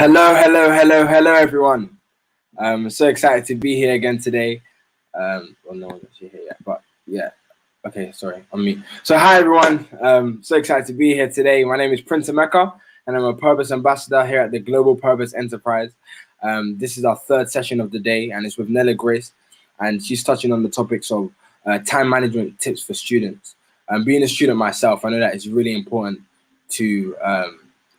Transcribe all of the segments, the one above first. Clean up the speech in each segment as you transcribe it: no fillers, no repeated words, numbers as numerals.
Hello, everyone. I'm so excited to be here again today. Well, no one's actually here yet, but yeah. Okay, sorry, on me. So, hi, everyone. So excited to be here today. My name is Prince Emeka, and I'm a Purpose Ambassador here at the Global Purpose Enterprise. This is our third session of the day, and it's with Nellah Grace, and she's touching on the topics of time management tips for students. Being a student myself, I know that it's really important to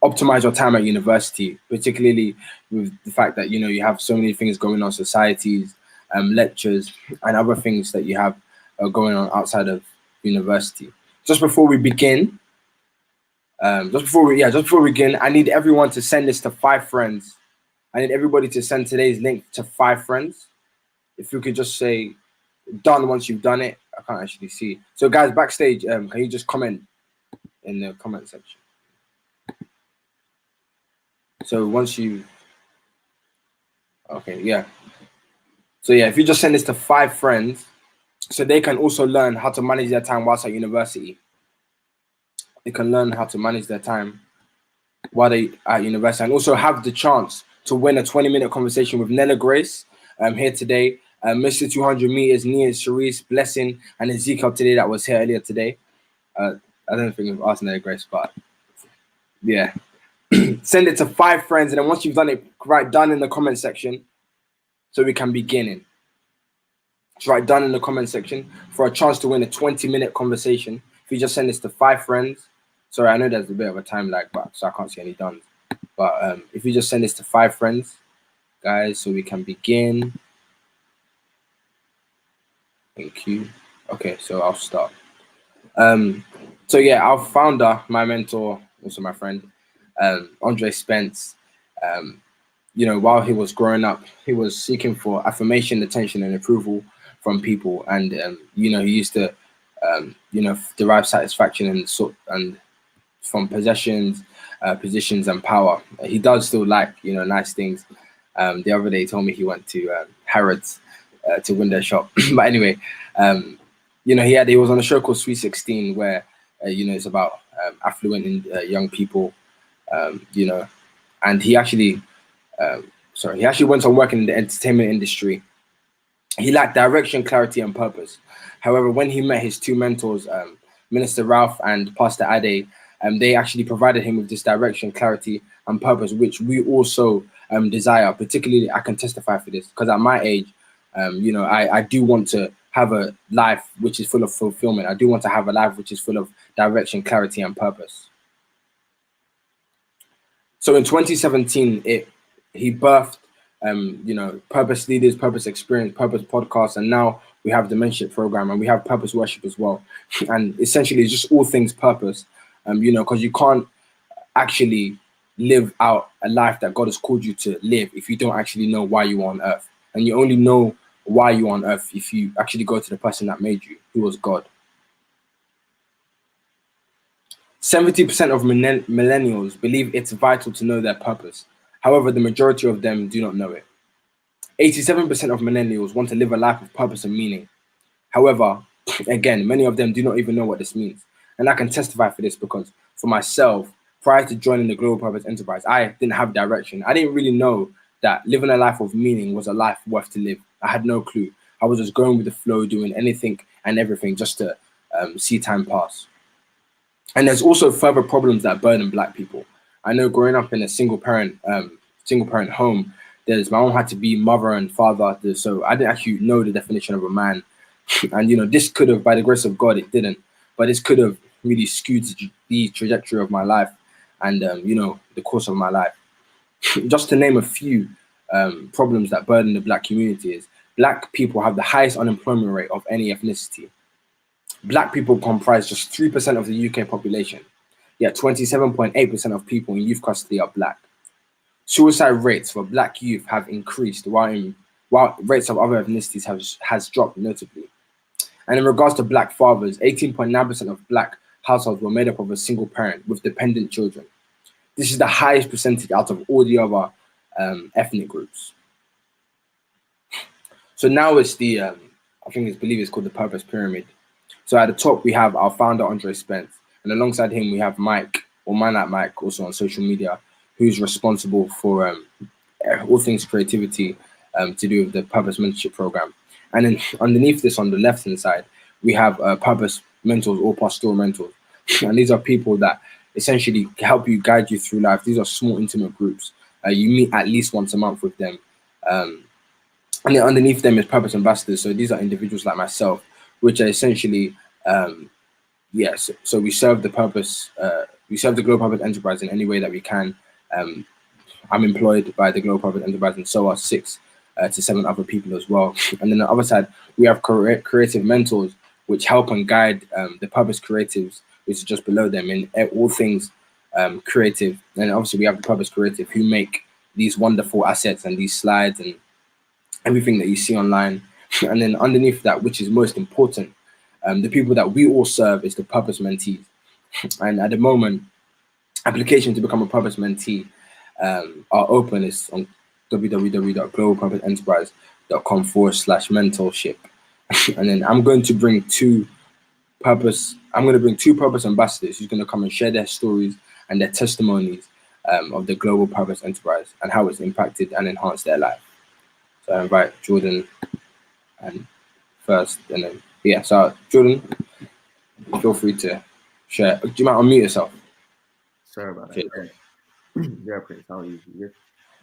optimize your time at university, particularly with the fact that you have so many things going on, societies, lectures, and other things that you have going on outside of university. Just before we begin, just before we begin, I need everyone to send this to 5 friends. I need everybody to send today's link to 5 friends. If you could just say done once you've done it. I can't actually see. So guys, backstage, can you just comment in the comment section? So once you, okay, yeah. So yeah, if you just send this to 5 friends, so they can also learn how to manage their time whilst at university. They can learn how to manage their time while they at university, and also have the chance to win a 20-minute conversation with Nellah Grace here today. Mr. 200 meters, Nia, Sharice, Blessing, and Ezekiel today that was here earlier today. I don't think we've asked Nellah Grace, but yeah. Send it to 5 friends, and then once you've done it, write done in the comment section so we can begin it. Just write done in the comment section for a chance to win a 20-minute conversation. If you just send this to 5 friends, sorry, I know there's a bit of a time lag, but so I can't see any done. But if you just send this to 5 friends, guys, so we can begin. Thank you. Okay, so I'll start. So yeah, our founder, my mentor, also my friend, Andre Spence, while he was growing up, he was seeking for affirmation, attention, and approval from people, and he used to derive satisfaction and from possessions, positions, and power. He does still like nice things. The other day he told me he went to Harrods to win their shop. But anyway, he was on a show called Sweet 16 where it's about affluent young people, and he actually went on working in the entertainment industry. He lacked direction, clarity, and purpose. However, when he met his 2 mentors, Minister Ralph and Pastor Ade, they actually provided him with this direction, clarity, and purpose, which we also desire. Particularly, I can testify for this because at my age, I do want to have a life which is full of fulfillment. I do want to have a life which is full of direction, clarity, and purpose. So in 2017, he birthed Purpose Leaders, Purpose Experience, Purpose Podcast, and now we have the Mentorship program, and we have Purpose Worship as well. And essentially, it's just all things purpose, because you can't actually live out a life that God has called you to live if you don't actually know why you're on earth. And you only know why you're on earth if you actually go to the person that made you, who was God. 70% of millennials believe it's vital to know their purpose. However, the majority of them do not know it. 87% of millennials want to live a life of purpose and meaning. However, again, many of them do not even know what this means. And I can testify for this because for myself, prior to joining the Global Purpose Enterprise, I didn't have direction. I didn't really know that living a life of meaning was a life worth to live. I had no clue. I was just going with the flow, doing anything and everything just to see time pass. And there's also further problems that burden Black people. I know growing up in a single parent home, my mom had to be mother and father, so I didn't actually know the definition of a man. And this could have, by the grace of God, it didn't, but this could have really skewed the trajectory of my life and the course of my life. Just to name a few problems that burden the Black community is Black people have the highest unemployment rate of any ethnicity. Black people comprise just 3% of the UK population, yet 27.8% of people in youth custody are Black. Suicide rates for Black youth have increased while rates of other ethnicities has dropped notably. And in regards to Black fathers, 18.9% of Black households were made up of a single parent with dependent children. This is the highest percentage out of all the other ethnic groups. So now it's I believe it's called the Purpose Pyramid. So at the top, we have our founder, Andre Spence. And alongside him, we have Mike, or Man at Mike, also on social media, who's responsible for all things creativity to do with the Purpose Mentorship Program. And then underneath this, on the left hand side, we have Purpose Mentors or Pastoral Mentors. And these are people that essentially help you, guide you through life. These are small, intimate groups. You meet at least once a month with them. And then underneath them is Purpose Ambassadors. So these are individuals like myself, which are essentially, yes, so we serve the purpose, we serve the Global Purpose Enterprise in any way that we can. I'm employed by the Global Purpose Enterprise, and so are 6 to 7 other people as well. And then on the other side, we have creative mentors, which help and guide the purpose creatives, which is just below them in all things creative. And obviously, we have the purpose creative who make these wonderful assets and these slides and everything that you see online. And then underneath that, which is most important, the people that we all serve is the purpose mentees. And at the moment, application to become a purpose mentee are open. It's on www.globalpurposeenterprise.com/mentorship. And then I'm going to bring two purpose ambassadors who's going to come and share their stories and their testimonies of the Global Purpose Enterprise and how it's impacted and enhanced their life. So I invite Jordan and first, and then so Jordan, feel free to share. Do you mind unmute yourself? Sorry about that. Yeah, Prince, how are you?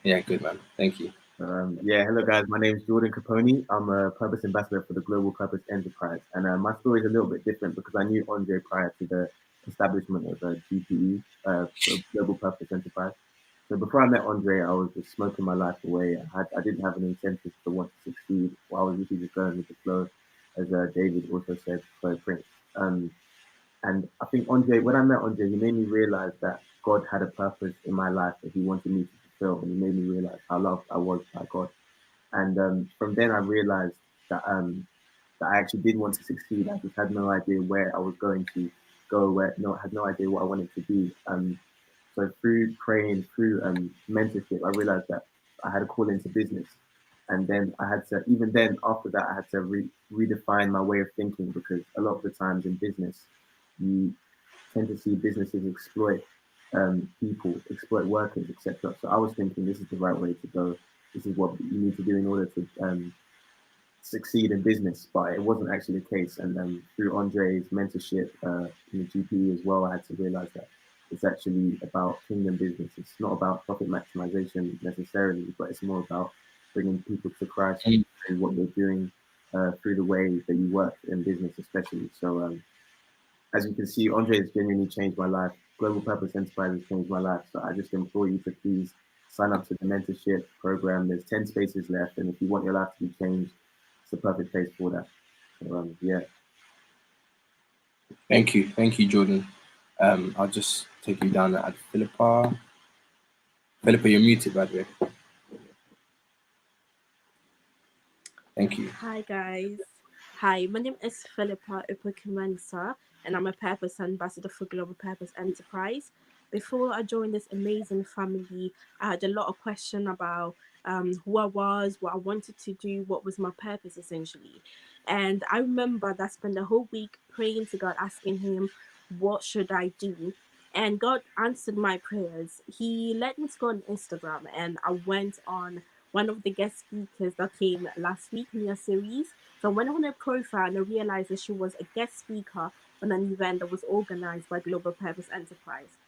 Yeah, good man. Thank you. Hello guys. My name is Jordan Capone. I'm a Purpose Ambassador for the Global Purpose Enterprise, and my story is a little bit different because I knew Andre prior to the establishment of GPE, Global Purpose Enterprise. So before I met Andre, I was just smoking my life away. I didn't have an incentive to want to succeed. Well, I was literally just going with the flow, as David also said for Prince. And I think when I met Andre, he made me realize that God had a purpose in my life that he wanted me to fulfill, and he made me realize how loved I was by God. And from then I realized that I actually did want to succeed. I just had no idea where I was going to go, had no idea what I wanted to be. So through praying, through mentorship, I realized that I had a call into business. And then after that, I had to redefine my way of thinking, because a lot of the times in business, you tend to see businesses exploit people, exploit workers, etc. So I was thinking this is the right way to go. This is what you need to do in order to succeed in business, but it wasn't actually the case. And through Andre's mentorship in the GP as well, I had to realize that it's actually about kingdom business. It's not about profit maximization necessarily, but it's more about bringing people to Christ and what they're doing through the way that you work in business, especially. So as you can see, Andre has genuinely changed my life. Global Purpose Enterprise has changed my life. So I just implore you to please sign up to the mentorship program. There's 10 spaces left, and if you want your life to be changed, it's the perfect place for that. So, Thank you, Jordan. I'll just take you down at Philippa. Philippa, you're muted, by the way. Thank you. Hi, guys. Hi, my name is Philippa Ipokumensa, and I'm a Purpose Ambassador for Global Purpose Enterprise. Before I joined this amazing family, I had a lot of questions about who I was, what I wanted to do, what was my purpose essentially. And I remember that I spent the whole week praying to God, asking Him, what should I do? And God answered my prayers. He led me to go on Instagram, and I went on one of the guest speakers that came last week in your series. So I went on her profile and I realized that she was a guest speaker on an event that was organized by Global Purpose Enterprise.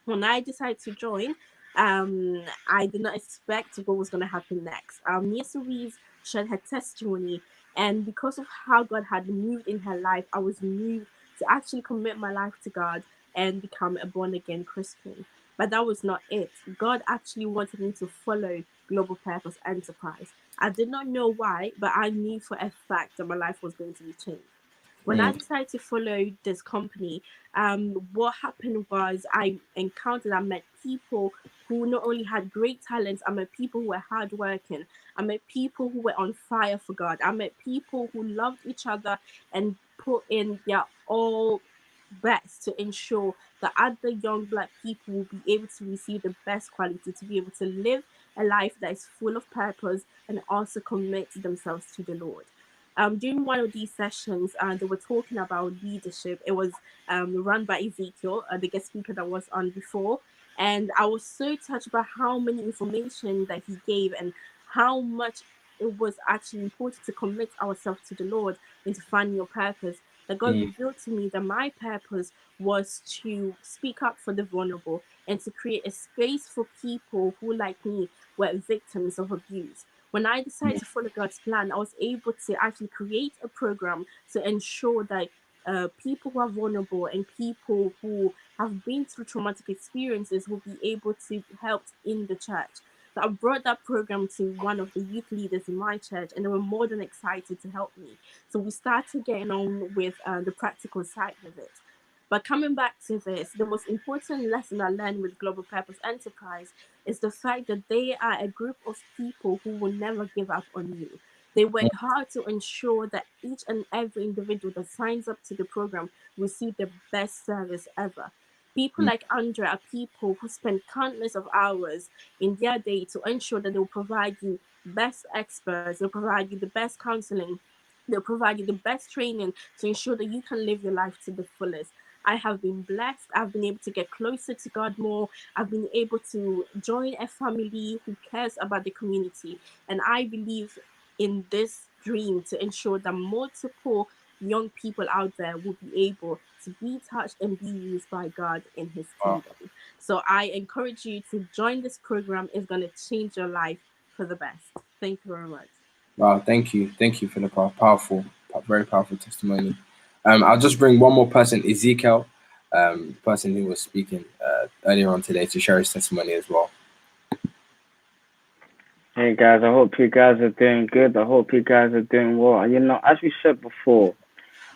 When I decided to join, I did not expect what was going to happen next. Nia Cerise shared her testimony, and because of how God had moved in her life, I was moved to actually commit my life to God and become a born again Christian. But that was not it. God actually wanted me to follow Global Purpose Enterprise. I did not know why, but I knew for a fact that my life was going to be changed. When I decided to follow this company, what happened was I met people who not only had great talents, I met people who were hardworking, I met people who were on fire for God, I met people who loved each other and put in their all best to ensure that other young Black people will be able to receive the best quality, to be able to live a life that is full of purpose and also commit themselves to the Lord. During one of these sessions, they were talking about leadership. It was run by Ezekiel, the guest speaker that was on before. And I was so touched by how many information that he gave and how much it was actually important to commit ourselves to the Lord and to find your purpose. That God Mm. revealed to me that my purpose was to speak up for the vulnerable and to create a space for people who, like me, were victims of abuse. When I decided to follow God's plan, I was able to actually create a program to ensure that people who are vulnerable and people who have been through traumatic experiences will be able to be helped in the church. So I brought that program to one of the youth leaders in my church, and they were more than excited to help me. So we started getting on with the practical side of it. But coming back to this, the most important lesson I learned with Global Purpose Enterprise is the fact that they are a group of people who will never give up on you. They work hard to ensure that each and every individual that signs up to the program receive the best service ever. People Mm. like Andrea are people who spend countless of hours in their day to ensure that they'll provide you best experts, they'll provide you the best counseling, they'll provide you the best training to ensure that you can live your life to the fullest. I have been blessed. I've been able to get closer to God more. I've been able to join a family who cares about the community. And I believe in this dream to ensure that multiple young people out there will be able to be touched and be used by God in His Wow. kingdom. So I encourage you to join this program. It's going to change your life for the best. Thank you very much. Wow, thank you, Philippa. Powerful, very powerful testimony. I'll just bring one more person, Ezekiel, person who was speaking earlier on today, to share his testimony as well. Hey guys, I hope you guys are doing good. I hope you guys are doing well. You know, as we said before,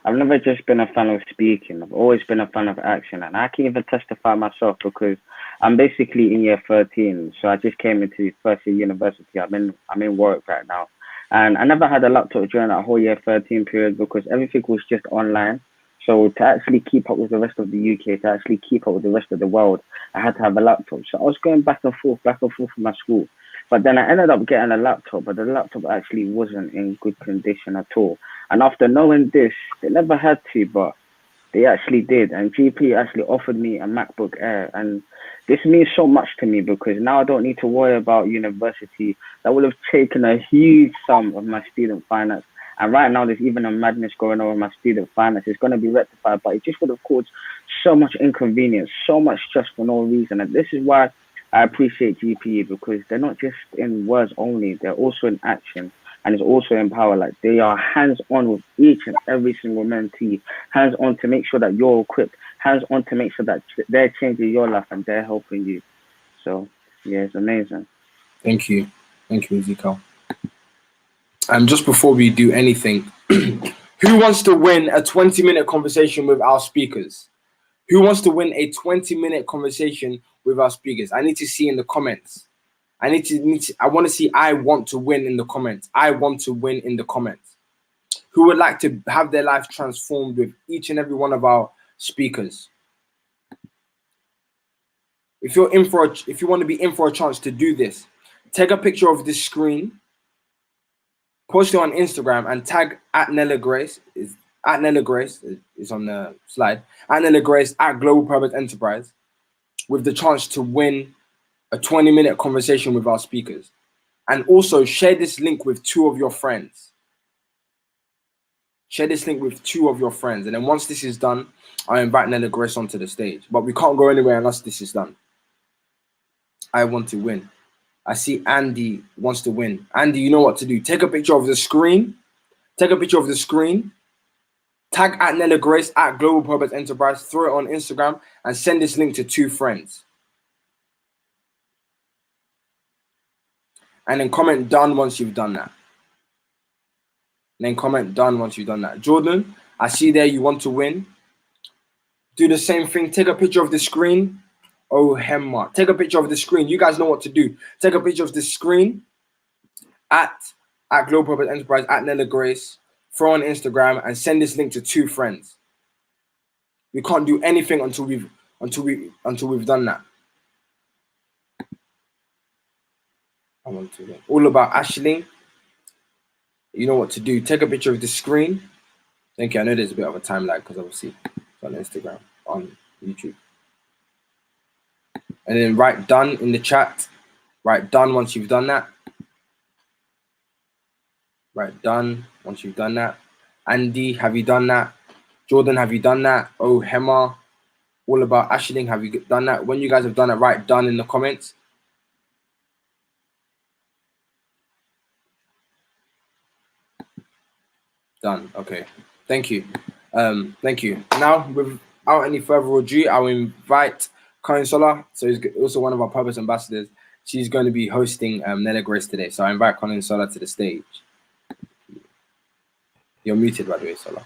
I've never just been a fan of speaking. I've always been a fan of action, and I can even testify myself because I'm basically in year 13. So I just came into first year university. I'm in work right now, and I never had a laptop during that whole year 13 period because everything was just online. So to actually keep up with the rest of the UK, to actually keep up with the rest of the world, I had to have a laptop. So I was going back and forth from my school. But then I ended up getting a laptop, but the laptop actually wasn't in good condition at all. And after knowing this, they never had to, but they actually did. And GP actually offered me a MacBook Air. And this means so much to me because now I don't need to worry about university. That would have taken a huge sum of my student finance. And right now, there's even a madness going on with my student finance. It's going to be rectified, but it just would have caused so much inconvenience, so much stress for no reason. And this is why I appreciate GPE because they're not just in words only, they're also in action and it's also in power. Like they are hands on with each and every single mentee, hands on to make sure that you're equipped, hands on to make sure that they're changing your life and they're helping you. So, yeah, it's amazing. Thank you, Ezekiel. Just before we do anything, who wants to win a 20-minute conversation with our speakers? Who wants to win a 20-minute conversation with our speakers? I need to see in the comments. I want to see I want to win in the comments. I want to win in the comments. Who would like to have their life transformed with each and every one of our speakers? If you want to be in for a chance to do this, take a picture of this screen, post it on Instagram, and tag at Nellah Grace. At Nellah Grace is on the slide. At Nellah Grace at Global Purpose Enterprise, with the chance to win a 20-minute conversation with our speakers. And also share this link with 2 of your friends. Share this link with 2 of your friends. And then once this is done, I invite Nellah Grace onto the stage. But we can't go anywhere unless this is done. I want to win. I see Andy wants to win. Andy, you know what to do. Take a picture of the screen. Take a picture of the screen. Tag at Nellah Grace at Global Purpose Enterprise. Throw it on Instagram and send this link to 2 friends. And then comment done once you've done that. Jordan, I see there you want to win. Do the same thing. Take a picture of the screen. Oh, Hemma. Take a picture of the screen. You guys know what to do. Take a picture of the screen at Global Purpose Enterprise, at Nellah Grace. Throw on Instagram and send this link to 2 friends. We can't do anything until we've done that. I want to win. All about Ashley. You know what to do. Take a picture of the screen. Thank you. I know there's a bit of a time lag because obviously it's on Instagram, on YouTube. And then write done in the chat. Write done once you've done that. Write done once you've done that. Andy, have you done that? Jordan, have you done that? Oh, Hema, all about Ashling, have you done that? When you guys have done it, write done in the comments. Done. Okay. Thank you. Thank you. Now, without any further ado, I will invite Karin Sola. So he's also one of our Purpose ambassadors. She's going to be hosting Nellah Grace today. So I invite Karin Sola to the stage. You're muted, by the way, Sola.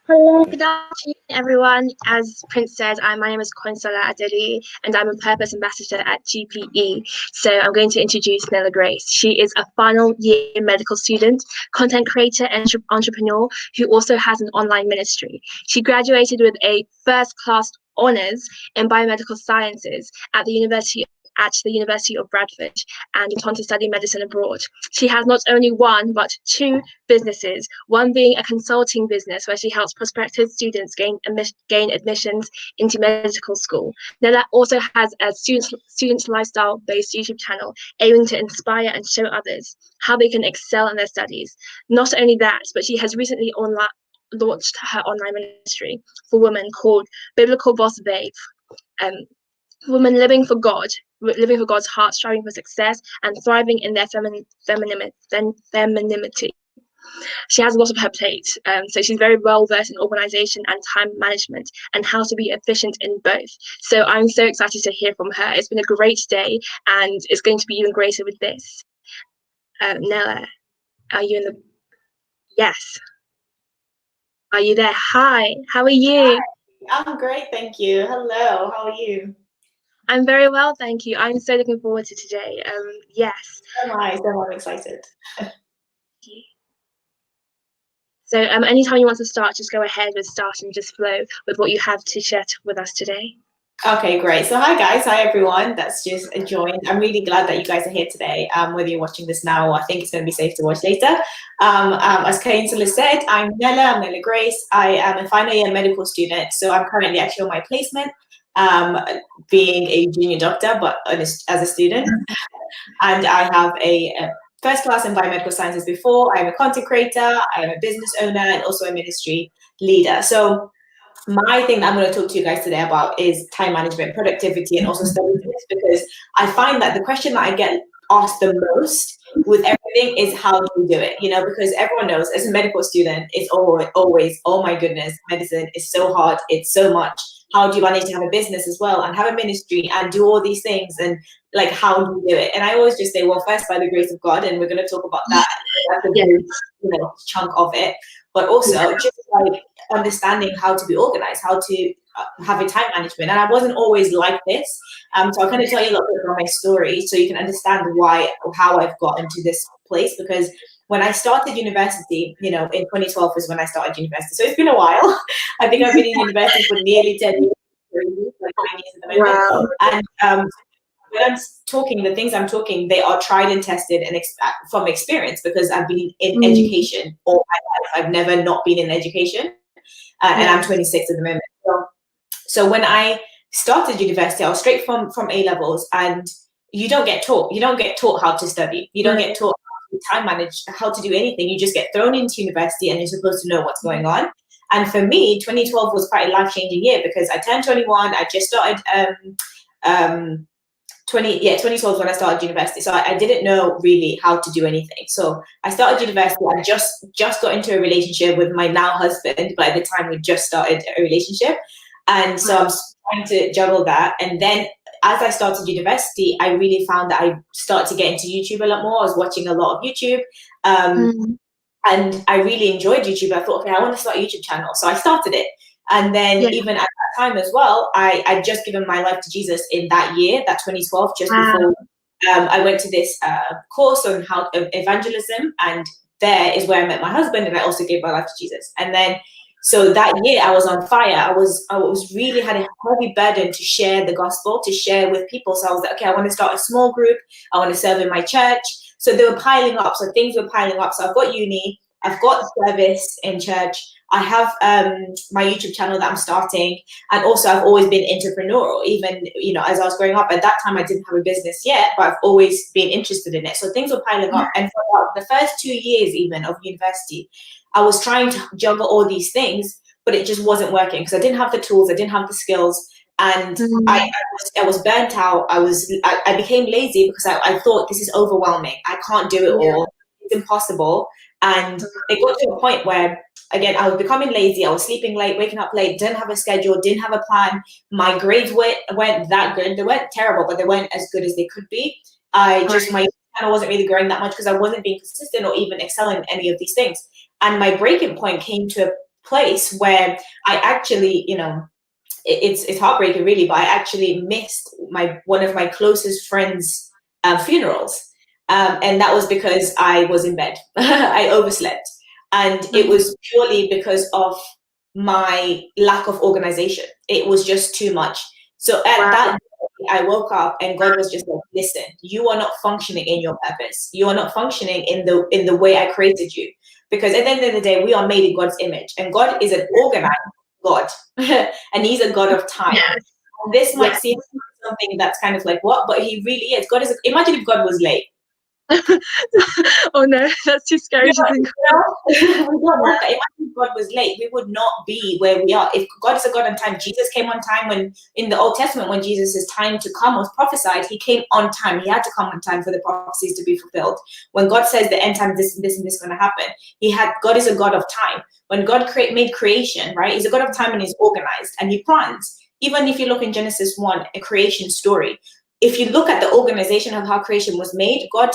Hello, good afternoon, everyone. As Prince said, my name is Consola Adeli, and I'm a Purpose Ambassador at GPE. So I'm going to introduce Nellah Grace. She is a final year medical student, content creator, and entrepreneur who also has an online ministry. She graduated with a first-class honours in biomedical sciences at the University of Bradford, and went on to study medicine abroad. She has not only one but two businesses, one being a consulting business where she helps prospective students gain admissions into medical school. Nellah also has a student lifestyle-based YouTube channel aiming to inspire and show others how they can excel in their studies. Not only that, but she has recently launched her online ministry for women called Biblical Boss Babe. Women living for God, living for God's heart, striving for success, and thriving in their femininity. She has a lot of her plate, so she's very well versed in organization and time management and how to be efficient in both. So I'm so excited to hear from her. It's been a great day, and it's going to be even greater with this. Nellah, are you in the? Yes. Are you there? Hi. How are you? Hi. I'm great, thank you. Hello. How are you? I'm very well, thank you. I'm so looking forward to today. Yes. So nice. I'm excited. So anytime you want to start, just go ahead with start and just flow with what you have to share with us today. Okay, great. So hi guys, hi everyone that's just joined. I'm really glad that you guys are here today, whether you're watching this now or I think it's going to be safe to watch later. As Karin said, I'm Nellah Grace. I am a final year medical student, so I'm currently actually on my placement, being a junior doctor, but as a student. And I have a first class in biomedical sciences before. I'm a content creator, I am a business owner, and also a ministry leader. So my thing that I'm going to talk to you guys today about is time management, productivity, and also study tips, because I find that the question that I get asked the most with everything is how do you do it? You know, because everyone knows as a medical student, it's always, oh my goodness, medicine is so hard, it's so much. How do you manage to have a business as well and have a ministry and do all these things? And like, how do you do it? And I always just say, well, first by the grace of God, and we're going to talk about that. That's a big, chunk of it. But also just like understanding how to be organized, how to have a time management. And I wasn't always like this. So I'll kind of tell you a little bit about my story so you can understand why or how I've gotten to this place. Because when I started university, in 2012 was when I started university. So it's been a while. I think I've been in university for nearly 10 years, like 9 years at the moment. Wow. And when I'm talking, the things I'm talking, they are tried and tested and from experience, because I've been in education all my life. I've never not been in education. And I'm 26 at the moment. So when I started university, I was straight from A levels, and you don't get taught. You don't get taught how to study. You don't get taught how to time manage, how to do anything. You just get thrown into university, and you're supposed to know what's going on. And for me, 2012 was quite a life-changing year, because I turned 21. I just started 2012 when I started university. So I didn't know really how to do anything. So I started university. I just got into a relationship with my now husband, but at the time we just started a relationship. And so I'm trying to juggle that. And then as I started university, I really found that I started to get into YouTube a lot more. I was watching a lot of YouTube. And I really enjoyed YouTube. I thought, okay, I want to start a YouTube channel. So I started it. And then even at that time as well, I'd just given my life to Jesus in that year, that 2012, just before I went to this course on how evangelism. And there is where I met my husband, and I also gave my life to Jesus. And then, so that year I was on fire. I was really had a heavy burden to share the gospel, to share with people. So I was like, okay, I want to start a small group. I want to serve in my church. So they were piling up. So things were piling up. So I've got uni. I've got service in church. I have my YouTube channel that I'm starting, and also I've always been entrepreneurial. Even, you know, as I was growing up, at that time I didn't have a business yet, but I've always been interested in it. So things were piling up, and for about the first 2 years even of university, I was trying to juggle all these things, but it just wasn't working because I didn't have the tools, I didn't have the skills, and I was burnt out. I became lazy because I thought, this is overwhelming. I can't do it all. It's impossible. And it got to a point where, again, I was becoming lazy. I was sleeping late, waking up late, didn't have a schedule, didn't have a plan. My grades weren't that good. They weren't terrible, but they weren't as good as they could be. My channel wasn't really growing that much because I wasn't being consistent or even excelling in any of these things. And my breaking point came to a place where I actually, you know, it's heartbreaking really, but I actually missed one of my closest friends' funerals. And that was because I was in bed. I overslept. And it was purely because of my lack of organization. It was just too much. So at that day, I woke up and God was just like, listen, you are not functioning in your purpose. You are not functioning in the way I created you. Because at the end of the day, we are made in God's image. And God is an organized God. And he's a God of time. And this might seem something that's kind of like, what? But he really is. Imagine if God was late. Oh no, that's too scary to think. Imagine if God was late, we would not be where we are. If God is a God on time, Jesus came on time. When in the Old Testament, when Jesus' time to come was prophesied, he came on time. He had to come on time for the prophecies to be fulfilled. When God says the end time, this and this and this is going to happen, God is a God of time. When God made creation, right, he's a God of time and he's organized and he plans. Even if you look in Genesis 1, a creation story, if you look at the organization of how creation was made, God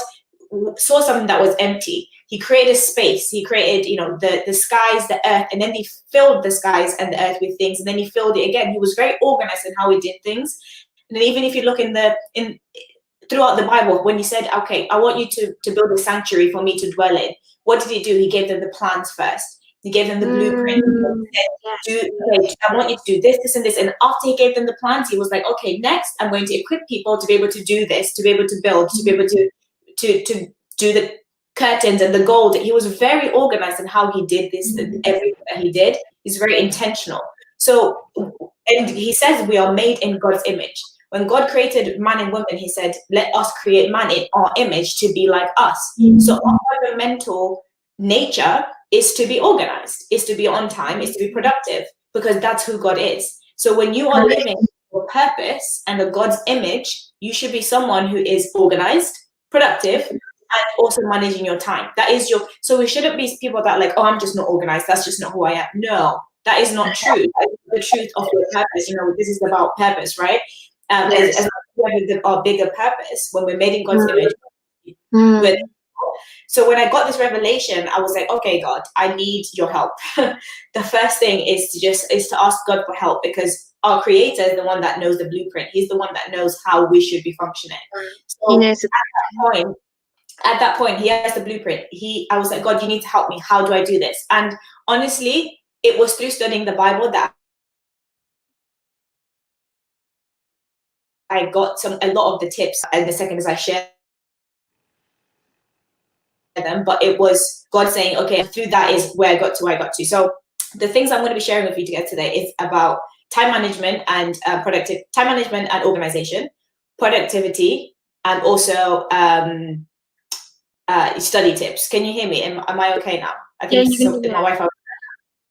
saw something that was empty. He created space. He created, you know, the skies, the earth, and then he filled the skies and the earth with things, and then he filled it again. He was very organized in how he did things. And then even if you look throughout the Bible, when he said, okay, I want you to build a sanctuary for me to dwell in, what did he do? He gave them the plans first. He gave them the blueprint. He said, I want you to do this, this, and this. And after he gave them the plans, he was like, okay, next I'm going to equip people to be able to do this, to be able to build, to be able to do the curtains and the gold. He was very organized in how he did this, everything that he did. He's very intentional. So, and he says we are made in God's image. When God created man and woman, he said, let us create man in our image to be like us. So our fundamental nature is to be organized, is to be on time, is to be productive, because that's who God is. So when you are living for purpose and a God's image, you should be someone who is organized, productive, and also managing your time. So we shouldn't be people that like, oh, I'm just not organized. That's just not who I am. No, that is not true. That is the truth of your purpose. You know, this is about purpose, right? As our bigger purpose, when we're made in God's image. So when I got this revelation, I was like, okay, God, I need your help. The first thing is to ask God for help, because our creator is the one that knows the blueprint. He's the one that knows how we should be functioning. So at that point, he has the blueprint. I was like, God, you need to help me. How do I do this? And honestly, it was through studying the Bible that I got a lot of the tips. And the second is I shared them, but it was God saying, okay, through that is where I got to. So the things I'm going to be sharing with you today is about time management and time management and organization, productivity, and also study tips. Can you hear me? Am I okay now? I think my Wi-Fi.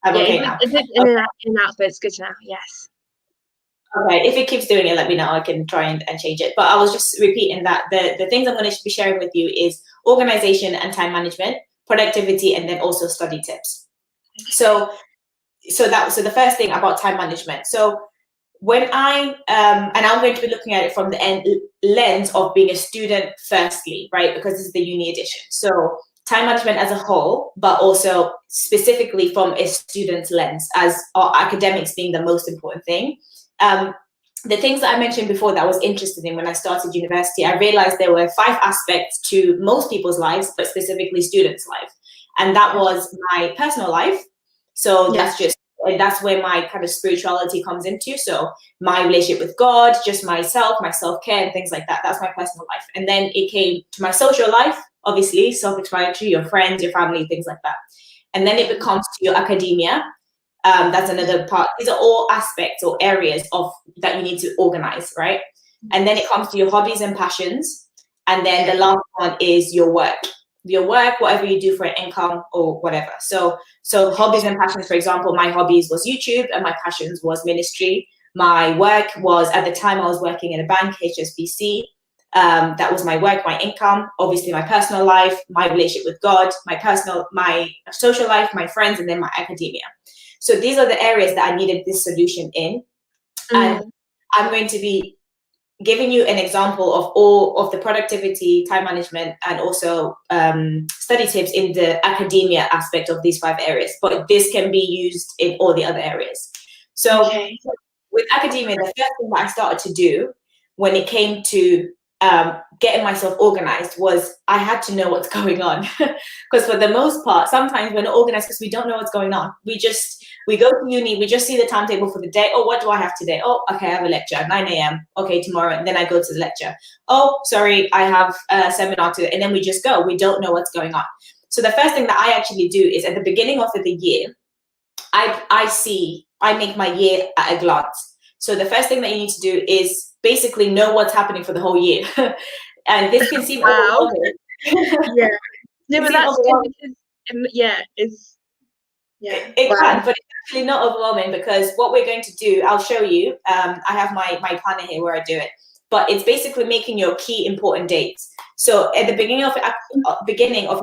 I'm okay now. In and out, but it's good now. Yes. Okay, if it keeps doing it, let me know. I can try and change it. But I was just repeating that the things I'm going to be sharing with you is organization and time management, productivity, and then also study tips. So the first thing about time management. So when and I'm going to be looking at it from the lens of being a student firstly, right? Because this is the uni edition. So time management as a whole, but also specifically from a student's lens, as our academics being the most important thing. The things that I mentioned before that I was interested in when I started university, I realized there were 5 aspects to most people's lives, but specifically students' life. And that was my personal life. So that's where my kind of spirituality comes into. So my relationship with God, just myself, my self-care and things like that. That's my personal life. And then it came to my social life, obviously self-explanatory, your friends, your family, things like that. And then it becomes to your academia. That's another part. These are all aspects or areas of that you need to organize, right? And then it comes to your hobbies and passions. And then the last one is your work. Your work, whatever you do for an income or whatever. So hobbies and passions, for example, my hobbies was YouTube and my passions was ministry. My work was, at the time I was working in a bank, HSBC. That was my work, my income, obviously my personal life, my relationship with God, my social life, my friends, and then my academia. So these are the areas that I needed this solution in. And I'm going to be giving you an example of all of the productivity, time management, and also study tips in the academia aspect of these 5 areas. But this can be used in all the other areas. So with academia, the first thing that I started to do when it came to getting myself organized was I had to know what's going on. Because for the most part, sometimes we're not organized because we don't know what's going on. We go to uni, we just see the timetable for the day. Oh, what do I have today? Oh, okay, I have a lecture at 9 a.m. Okay, tomorrow. And then I go to the lecture. Oh, sorry, I have a seminar to, and then we just go. We don't know what's going on. So the first thing that I actually do is at the beginning of the year, I make my year at a glance. So the first thing that you need to do is basically know what's happening for the whole year. And this can seem overwhelming. Yeah. No, but that's good because, it can, but it's actually not overwhelming because what we're going to do, I'll show you. I have my planner here where I do it, but it's basically making your key important dates. So at the beginning of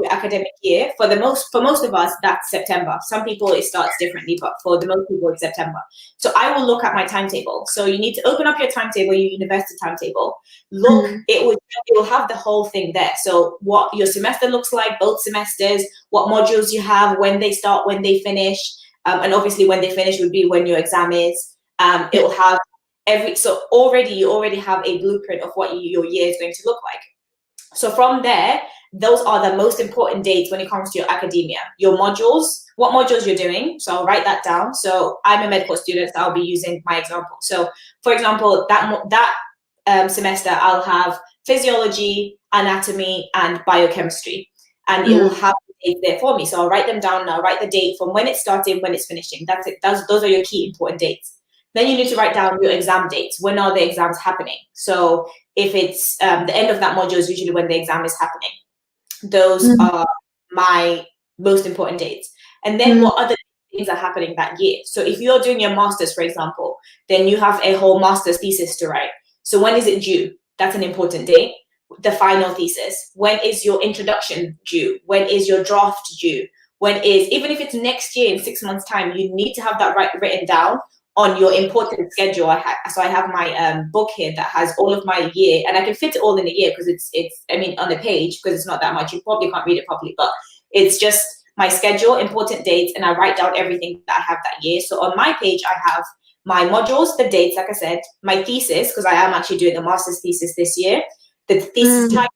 your academic year, for most of us, that's September. Some people it starts differently, but for the most people it's September. So I will look at my timetable. So you need to open up your timetable, your university timetable. Look, it will have the whole thing there. So what your semester looks like, both semesters, what modules you have, when they start, when they finish, and obviously when they finish would be when your exam is. It will have you already have a blueprint of what your year is going to look like. So from there, those are the most important dates when it comes to your academia, your modules, what modules you're doing. So I'll write that down. So I'm a medical student, so I'll be using my example. So for example, that semester, I'll have physiology, anatomy, and biochemistry. And it will have the dates there for me. So I'll write them down and I'll write the date from when it's starting, when it's finishing. That's it. Those are your key important dates. Then you need to write down your exam dates. When are the exams happening? So if it's the end of that module is usually when the exam is happening. Those are my most important dates. And then what other things are happening that year? So if you're doing your master's, for example, then you have a whole master's thesis to write. So when is it due? That's an important date. The final thesis. When is your introduction due? When is your draft due? Even if it's next year in 6 months' time, you need to have that written down on your important schedule. I have my book here that has all of my year, and I can fit it all in a year because it's on the page, because it's not that much. You probably can't read it properly, but it's just my schedule, important dates, and I write down everything that I have that year. So on my page, I have my modules, the dates, like I said, my thesis, because I am actually doing a master's thesis this year. The thesis title,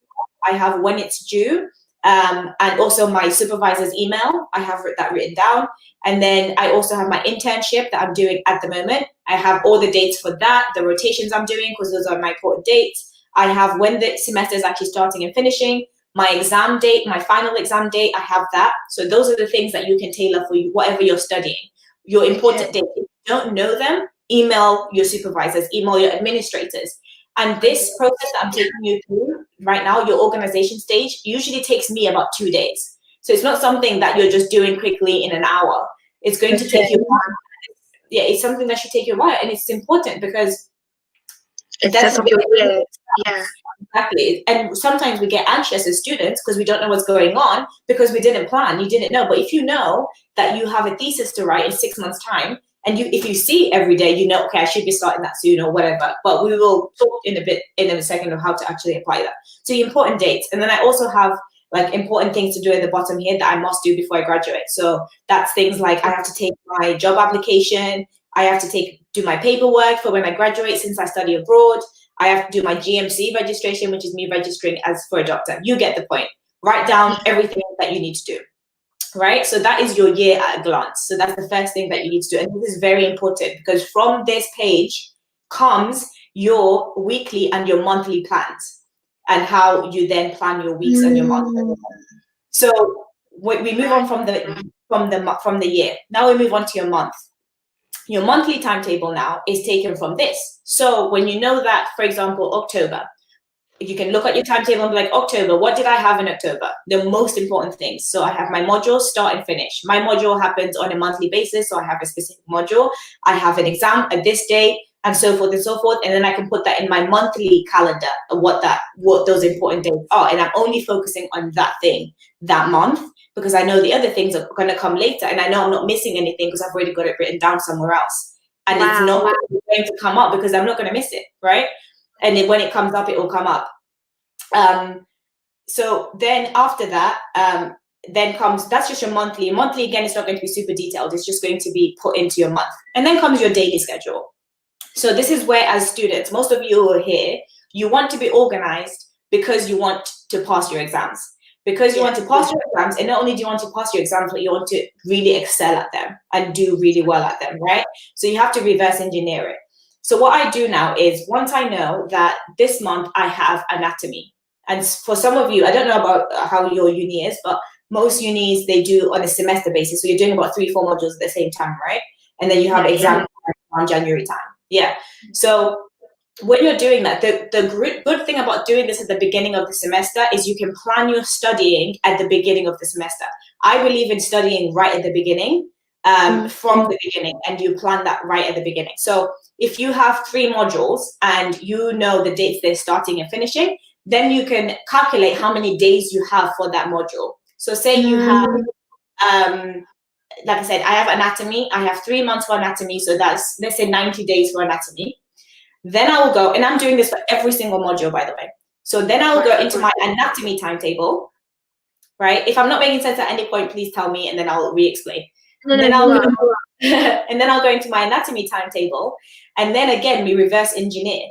I have when it's due, and also my supervisor's email. I have that written down. And then I also have my internship that I'm doing at the moment. I have all the dates for that, the rotations I'm doing, because those are my important dates. I have when the semester is actually starting and finishing, my exam date, my final exam date, I have that. So those are the things that you can tailor for you, whatever you're studying. Your important dates. If you don't know them, email your supervisors, email your administrators. And this process that I'm taking you through right now, your organization stage, usually takes me about 2 days. So it's not something that you're just doing quickly in an hour. It's going to take you a while. Yeah, it's something that should take you a while. And it's important because that's what you're doing. Yeah. Exactly. And sometimes we get anxious as students because we don't know what's going on because we didn't plan. You didn't know. But if you know that you have a thesis to write in 6 months' time, and if you see every day, you know, okay, I should be starting that soon or whatever. But we will talk in a second of how to actually apply that. So the important dates. And then I also have like important things to do at the bottom here that I must do before I graduate. So that's things like I have to take my job application. I have to do my paperwork for when I graduate since I study abroad. I have to do my GMC registration, which is me registering as for a doctor. You get the point. Write down everything that you need to do. Right? So that is your year at a glance. So that's the first thing that you need to do. And this is very important because from this page comes your weekly and your monthly plans. and how you then plan your weeks and your months. So we move on from the year. Now we move on to your month. Your monthly timetable now is taken from this. So when you know that, for example, October, you can look at your timetable and be like, October, what did I have in October? The most important things. So I have my modules, start and finish. My module happens on a monthly basis. So I have a specific module. I have an exam at this day, and so forth and so forth. And then I can put that in my monthly calendar of what those important dates are. And I'm only focusing on that thing that month, because I know the other things are going to come later. And I know I'm not missing anything because I've already got it written down somewhere else. And it's not going to come up because I'm not going to miss it, right? And then when it comes up, it will come up. So then after that, then comes, that's just your monthly. Monthly, again, it's not going to be super detailed. It's just going to be put into your month. And then comes your daily schedule. So this is where, as students, most of you who are here, you want to be organized because you want to pass your exams. Because you want to pass your exams, and not only do you want to pass your exams, but you want to really excel at them and do really well at them, right? So you have to reverse engineer it. So what I do now is, once I know that this month I have anatomy, and for some of you, I don't know about how your uni is, but most unis, they do on a semester basis. So you're doing about 3-4 modules at the same time, right? And then you have exam on January time. Yeah. So when you're doing that, the good thing about doing this at the beginning of the semester is you can plan your studying at the beginning of the semester. I believe in studying right at the beginning, from the beginning, and you plan that right at the beginning. So if you have 3 modules and you know the dates they're starting and finishing, then you can calculate how many days you have for that module. So say you have, like I said, I have anatomy. I have 3 months for anatomy. So that's, let's say 90 days for anatomy. Then I will go, and I'm doing this for every single module, by the way. So then I will go into my anatomy timetable, right? If I'm not making sense at any point, please tell me, and then I'll re-explain. And then I'll go into my anatomy timetable, and then again, we reverse engineer.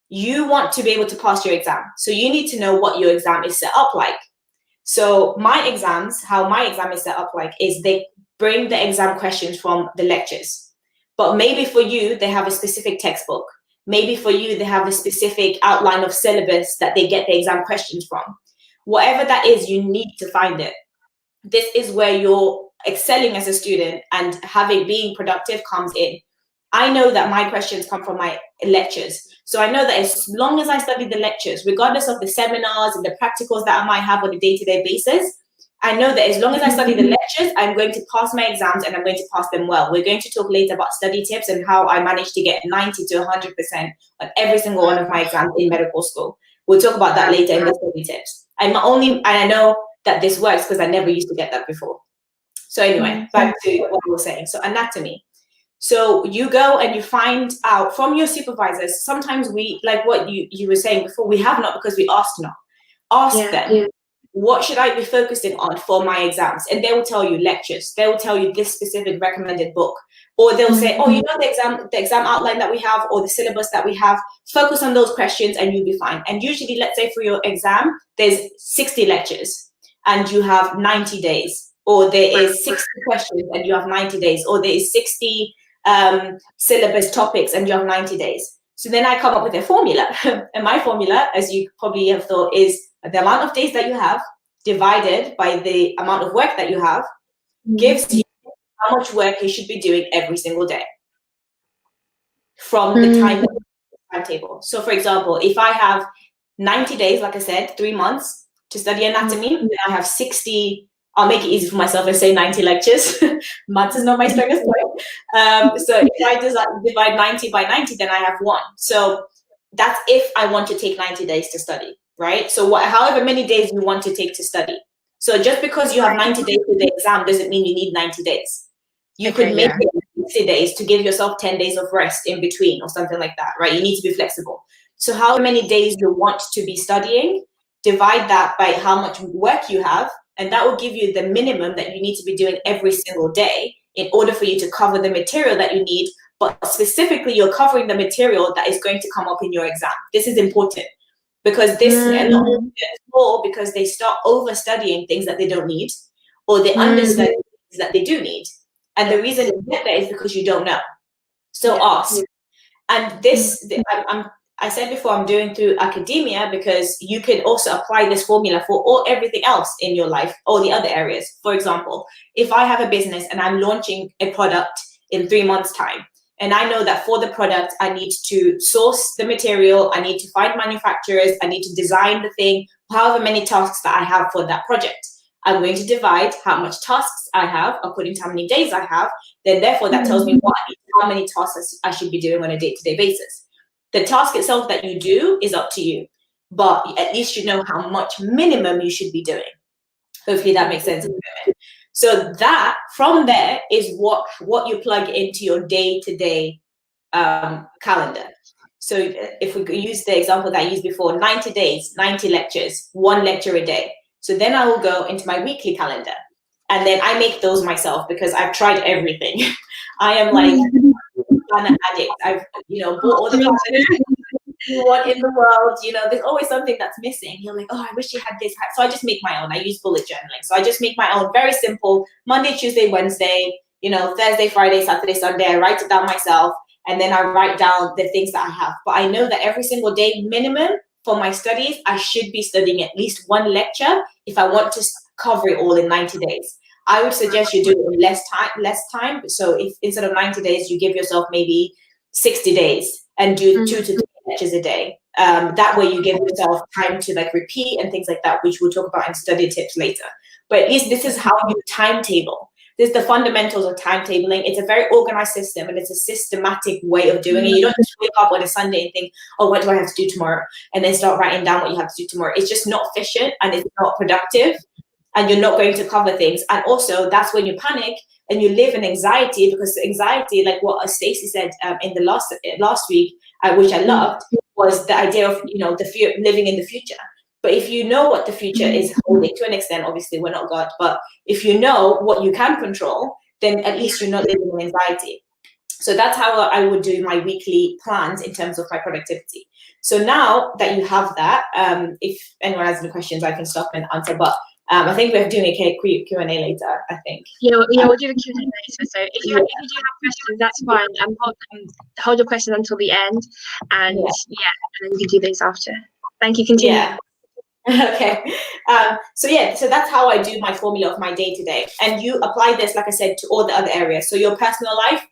You want to be able to pass your exam. So you need to know what your exam is set up like. So my exams, how my exam is set up like, is they bring the exam questions from the lectures. But maybe for you, they have a specific textbook. Maybe for you, they have a specific outline of syllabus that they get the exam questions from. Whatever that is, you need to find it. This is where you're excelling as a student and being productive comes in. I know that my questions come from my lectures. So I know that as long as I study the lectures, regardless of the seminars and the practicals that I might have on a day-to-day basis, I know that as long as I study the lectures, I'm going to pass my exams and I'm going to pass them well. We're going to talk later about study tips and how I managed to get 90 to 100% on every single one of my exams in medical school. We'll talk about that later in the study tips. And I know that this works because I never used to get that before. So anyway, back to what we were saying. So anatomy. So you go and you find out from your supervisors. Sometimes we, like what you were saying before, we have not because we asked not. Ask them. What should I be focusing on for my exams? And they will tell you lectures. They will tell you this specific recommended book. Or they'll say, oh, you know the exam outline that we have or the syllabus that we have, focus on those questions and you'll be fine. And usually, let's say for your exam, there's 60 lectures and you have 90 days. Or there is 60 questions and you have 90 days. Or there is 60 syllabus topics and you have 90 days. So then I come up with a formula. And my formula, as you probably have thought, is the amount of days that you have divided by the amount of work that you have gives you how much work you should be doing every single day from the timetable. So for example, if I have 90 days, like I said, 3 months to study anatomy, then I have 60, I'll make it easy for myself and say 90 lectures. Maths is not my strongest point. So if I divide 90 by 90, then I have 1. So that's if I want to take 90 days to study, right? So however many days you want to take to study. So just because you have 90 days for the exam doesn't mean you need 90 days. You could make it 60 days to give yourself 10 days of rest in between or something like that, right? You need to be flexible. So how many days you want to be studying, divide that by how much work you have, and that will give you the minimum that you need to be doing every single day in order for you to cover the material that you need. But specifically, you're covering the material that is going to come up in your exam. This is important because because they start over-studying things that they don't need, or they understudy things that they do need. And the reason you get that is because you don't know. So ask. And this, I said before, I'm doing through academia because you can also apply this formula for everything else in your life, all the other areas. For example, if I have a business and I'm launching a product in 3 months' time, and I know that for the product, I need to source the material, I need to find manufacturers, I need to design the thing, however many tasks that I have for that project. I'm going to divide how much tasks I have according to how many days I have. Then therefore, that tells me how many tasks I should be doing on a day-to-day basis. The task itself that you do is up to you, but at least you know how much minimum you should be doing. Hopefully that makes sense. So that from there is what you plug into your day-to-day calendar. So if we could use the example that I used before, 90 days, 90 lectures, 1 lecture a day. So then I will go into my weekly calendar, and then I make those myself because I've tried everything. I am like an addict. I've bought all the products you want in the world. There's always something that's missing. You're like, oh, I wish you had this. So I just make my own. I use bullet journaling. So I just make my own, very simple, Monday, Tuesday, Wednesday, Thursday, Friday, Saturday, Sunday. I write it down myself, and then I write down the things that I have. But I know that every single day minimum for my studies, I should be studying at least 1 lecture if I want to cover it all in 90 days. I would suggest you do it in less time. So if instead of 90 days, you give yourself maybe 60 days and do 2 to 3 lectures a day. That way you give yourself time to like repeat and things like that, which we'll talk about in study tips later. But at least this is how you timetable. This is the fundamentals of timetabling. It's a very organized system, and it's a systematic way of doing it. You don't just wake up on a Sunday and think, oh, what do I have to do tomorrow? And then start writing down what you have to do tomorrow. It's just not efficient, and it's not productive, and you're not going to cover things. And also that's when you panic and you live in anxiety, because anxiety, like what Stacey said in the last week, which I loved, was the idea of, the fear, living in the future. But if you know what the future is holding, to an extent, obviously we're not God, but if you know what you can control, then at least you're not living in anxiety. So that's how I would do my weekly plans in terms of my productivity. So now that you have that, if anyone has any questions, I can stop and answer. But I think we're doing a Q&A later, I think. Yeah, we'll do the Q&A later. So if you do have questions, that's fine. Hold your questions until the end, and and then you can do those after. Thank you. Continue. Yeah. Okay. So that's how I do my formula of my day-to-day. And you apply this, like I said, to all the other areas. So your personal life,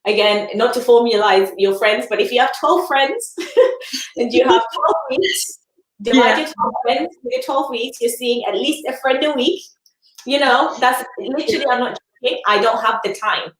again, not to formalize your friends, but if you have 12 friends and you have 12 weeks, divide your 12 friends with your 12 weeks, you're seeing at least a friend a week. That's literally, I'm not joking, I don't have the time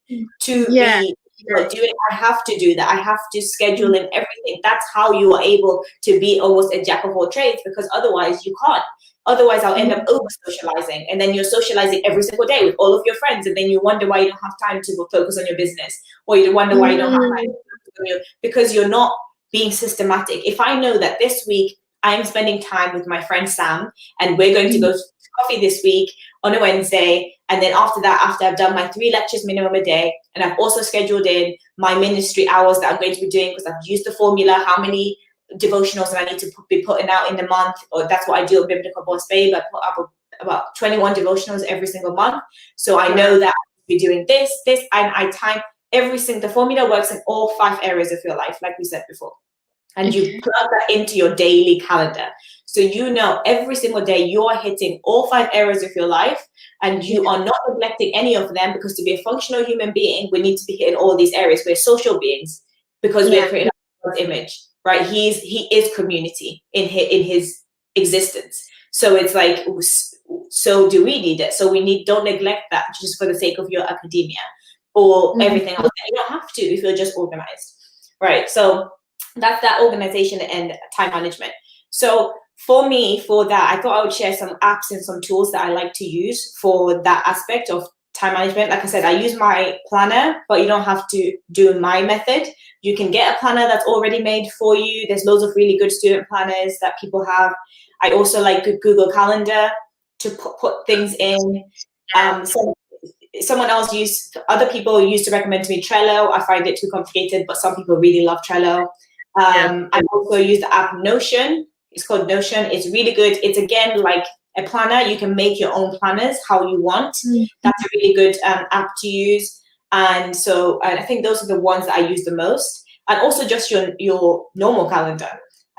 to be do it. I have to do that. I have to schedule in everything. That's how you are able to be almost a jack of all trades, because otherwise you can't. Otherwise I'll end up over socializing, and then you're socializing every single day with all of your friends, and then you wonder why you don't have time to focus on your business, or you wonder why you don't have time to focus on because you're not being systematic. If I know that this week I'm spending time with my friend Sam, and we're going to go to coffee this week on a Wednesday, and then after that, after I've done my 3 lectures minimum a day, and I've also scheduled in my ministry hours that I'm going to be doing, because I've used the formula, how many devotionals that I need to be putting out in the month, or that's what I do at Biblical Boss Babe. I put up about 21 devotionals every single month. So I know that I'll be doing this, and I time every single, the formula works in all 5 areas of your life, like we said before. And you plug that into your daily calendar. So every single day you're hitting all 5 areas of your life, and you are not neglecting any of them, because to be a functional human being, we need to be hitting all these areas. We're social beings because we're creating God's image, right? He is community in his existence. So it's like, so do we need it? So don't neglect that just for the sake of your academia or everything else. You don't have to if you're just organized, right? So that's that organization and time management. So for me, for that, I thought I would share some apps and some tools that I like to use for that aspect of time management. Like I said, I use my planner, but you don't have to do my method. You can get a planner that's already made for you. There's loads of really good student planners that people have. I also like Google Calendar to put things in. Other people used to recommend to me Trello. I find it too complicated, but some people really love Trello. I also use the app Notion. It's called Notion. It's really good. It's again like a planner. You can make your own planners how you want. That's a really good app to use. And so I think those are the ones that I use the most. and also just your normal calendar,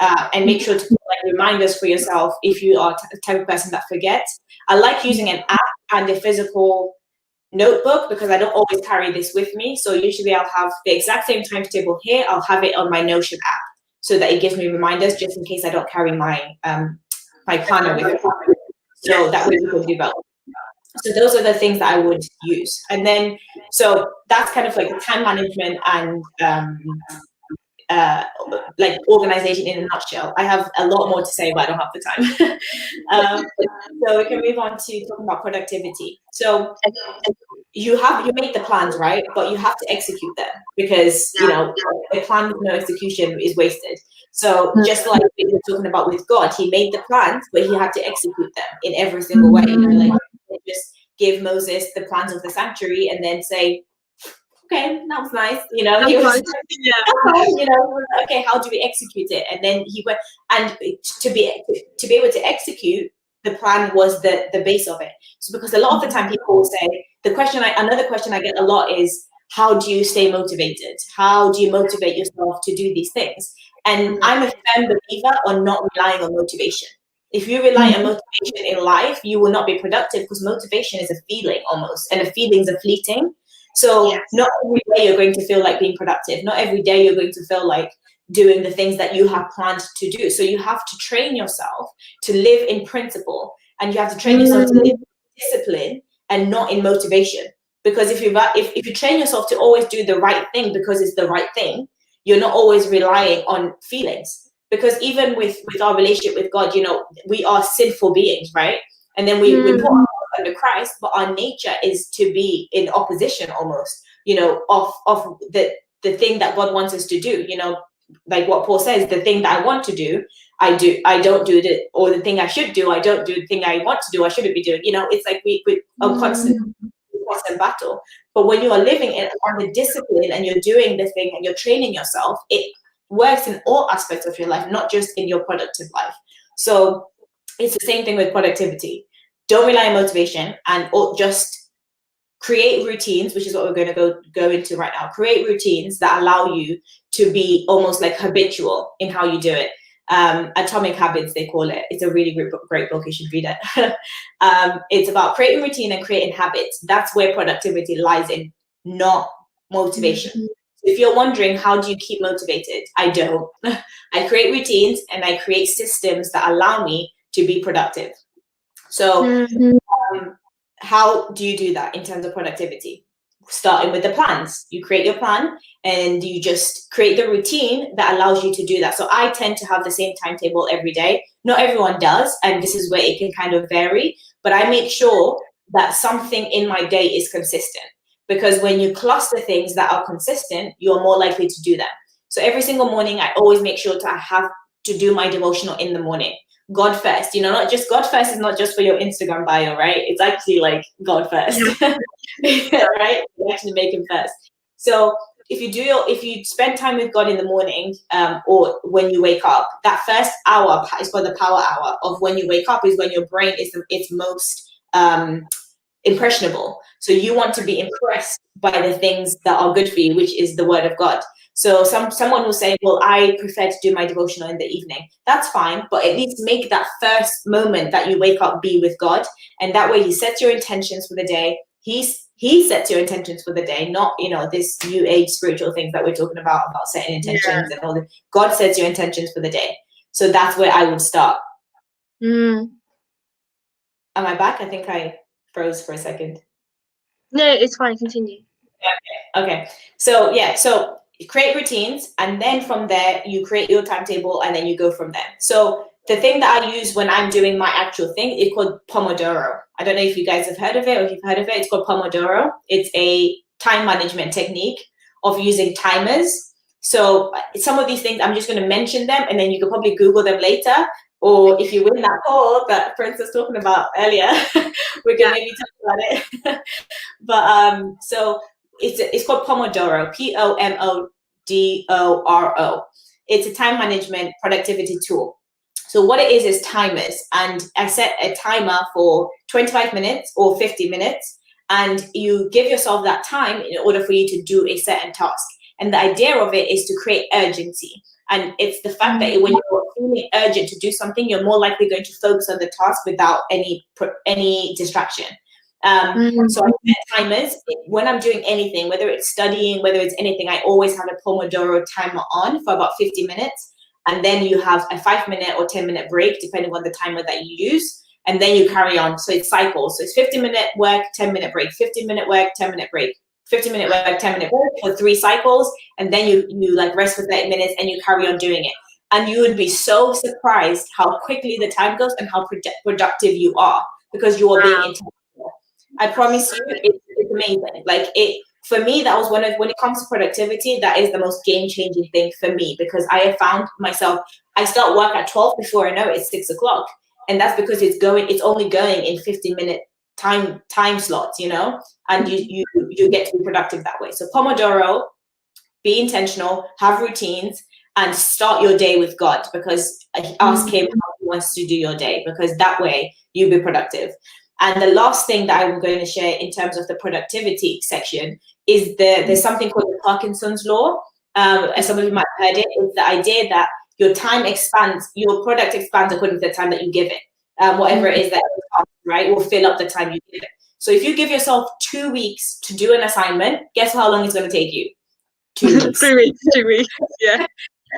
and make sure to put like reminders for yourself if you are the type of person that forgets. I like using an app and a physical notebook because I don't always carry this with me. So usually I'll have the exact same timetable here. I'll have it on my Notion app so that it gives me reminders just in case I don't carry my my planner with me. So that way we can do both. So those are the things that I would use. And then, so that's kind of like the time management and like organization in a nutshell. I have a lot more to say, but I don't have the time. So we can move on to talking about productivity. So you make the plans, right? But you have to execute them because, you know, a plan with no execution is wasted. So just like we were talking about with God, he made the plans, but he had to execute them in every single way. You know, like just give Moses the plans of the sanctuary and then say, okay, that was nice. You know, he was, you know, okay, how do we execute it? And then he went, and to be able to execute the plan was the base of it. So because a lot of the time people will say, another question I get a lot is, how do you stay motivated? How do you motivate yourself to do these things? And I'm a firm believer on not relying on motivation. If you rely on motivation in life, you will not be productive because motivation is a feeling almost, and the feelings are fleeting. So not every day you're going to feel like being productive. Not every day you're going to feel like doing the things that you have planned to do. So you have to train yourself to live in principle, and you have to train yourself to live in discipline and not in motivation. Because if you train yourself to always do the right thing because it's the right thing, you're not always relying on feelings. Because even with our relationship with God, you know, we are sinful beings, right? And then we put ourselves under Christ, but our nature is to be in opposition almost, you know, of the thing that God wants us to do. You know, like what Paul says, the thing that I want to do, I don't do it, or the thing I should do, I don't do the thing I want to do, I shouldn't be doing. You know, it's like we are constant battle. But when you are living on the discipline and you're doing the thing and you're training yourself, it works in all aspects of your life, not just in your productive life. So it's the same thing with productivity. Don't rely on motivation, and just create routines, which is what we're going to go into right now. Create routines that allow you to be almost like habitual in how you do it. Atomic Habits, they call it. It's a really great book. You should read it. It's about creating routine and creating habits. That's where productivity lies in, not motivation. If you're wondering, how do you keep motivated? I don't. I create routines and I create systems that allow me to be productive. So how do you do that in terms of productivity? Starting with the plans. You create your plan and you just create the routine that allows you to do that. So I tend to have the same timetable every day. Not everyone does, and this is where it can kind of vary, but I make sure that something in my day is consistent. Because when you cluster things that are consistent, you're more likely to do them. So every single morning, I always make sure I have to do my devotional in the morning. God first, you know, not just God first is not just for your Instagram bio, right? It's actually like God first, right? You actually make him first. So if you spend time with God in the morning, or when you wake up, that first hour is called the power hour of when you wake up, is when your brain is its most impressionable. So you want to be impressed by the things that are good for you, which is the word of God. So someone will say, well, I prefer to do my devotional in the evening. That's fine, but at least make that first moment that you wake up be with God. And that way he sets your intentions for the day. He sets your intentions for the day, not, you know, this new age spiritual things that we're talking about setting intentions and all that. God sets your intentions for the day. So that's where I would start. Am I back? I think I froze for a second. No, it's fine. Continue. Okay. So you create routines, and then from there you create your timetable, and then you go from there. So the thing that I use when I'm doing my actual thing is called Pomodoro. I don't know if you guys have heard of it, or if you've heard of it. It's called Pomodoro. It's a time management technique of using timers. So some of these things, I'm just going to mention them, and then you can probably Google them later. Or if you win that poll that Prince was talking about earlier, we can maybe talk about it. But so it's called Pomodoro, Pomodoro. It's a time management productivity tool. So what it is timers, and I set a timer for 25 minutes or 50 minutes, and you give yourself that time in order for you to do a certain task. And the idea of it is to create urgency. And it's the fact that when you're feeling urgent to do something, you're more likely going to focus on the task without any distraction. So I set timers when I'm doing anything, whether it's studying, whether it's anything. I always have a Pomodoro timer on for about 50 minutes. And then you have a 5-minute or 10-minute break, depending on the timer that you use. And then you carry on. So it's cycles. So it's 50-minute work, 10-minute break, 15-minute work, 10-minute break, 15-minute work, 10-minute break for 3 cycles. And then you like rest for 30 minutes and you carry on doing it. And you would be so surprised how quickly the time goes and how productive you are, because you are being intentional. I promise you, it's amazing. Like for me, that was when it comes to productivity, that is the most game-changing thing for me, because I have found myself, I start work at 12, before I know it, it's 6 o'clock. And that's because it's only going in 15-minute time slots, you know, and you get to be productive that way. So Pomodoro, be intentional, have routines, and start your day with God, because ask him how he wants to do your day, because that way you'll be productive. And the last thing that I'm going to share in terms of the productivity section is there's something called the Parkinson's law. As some of you might have heard it, it's the idea that your time expands, your product expands according to the time that you give it. Whatever it is that you ask, right, will fill up the time you give it. So if you give yourself 2 weeks to do an assignment, guess how long it's going to take you? 2 weeks. 3 weeks, 2 weeks, yeah.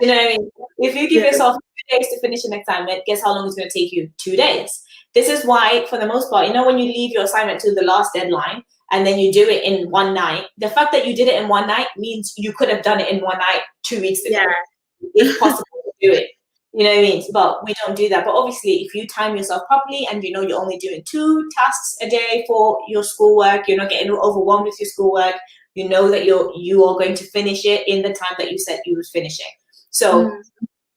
You know what I mean? If you give yourself 2 days to finish an assignment, guess how long it's going to take you? 2 days. This is why, for the most part, you know, when you leave your assignment to the last deadline and then you do it in one night, the fact that you did it in one night means you could have done it in one night 2 weeks ago. Yeah. It's possible to do it. You know what I mean? But we don't do that. But obviously, if you time yourself properly and you know you're only doing 2 tasks a day for your schoolwork, you're not getting overwhelmed with your schoolwork, you know that you are going to finish it in the time that you said you would finish it. So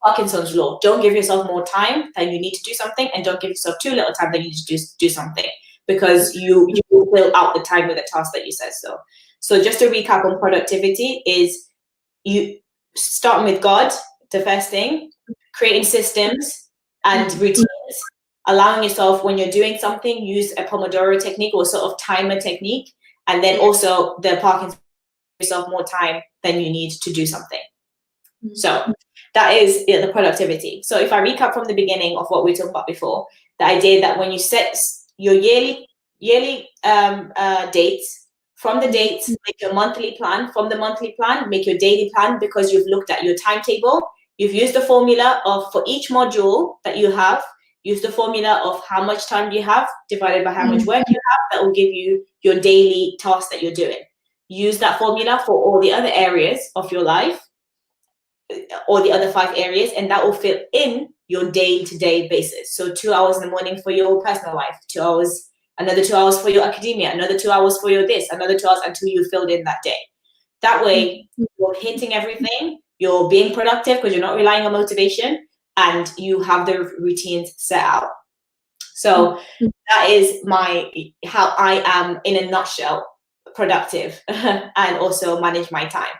Parkinson's law, don't give yourself more time than you need to do something, and don't give yourself too little time that you need to do something, because you will fill out the time with the task that you said so. So just to recap on productivity is you start with God, the first thing, creating systems and routines, allowing yourself when you're doing something, use a Pomodoro technique or sort of timer technique, and then also the Parkinson's, yourself more time than you need to do something. So that is the productivity. So if I recap from the beginning of what we talked about before, the idea that when you set your yearly dates, from the dates, make your monthly plan, from the monthly plan, make your daily plan, because you've looked at your timetable, you've used the formula of, for each module that you have, use the formula of how much time you have divided by how much work you have. That will give you your daily tasks that you're doing. Use that formula for all the other areas of your life, or the other 5 areas, and that will fit in your day-to-day basis. So 2 hours in the morning for your personal life, 2 hours, another 2 hours for your academia, another 2 hours for your this, another 2 hours until you filled in that day. That way, you're hitting everything, you're being productive because you're not relying on motivation, and you have the routines set out. So that is how I am, in a nutshell, productive and also manage my time.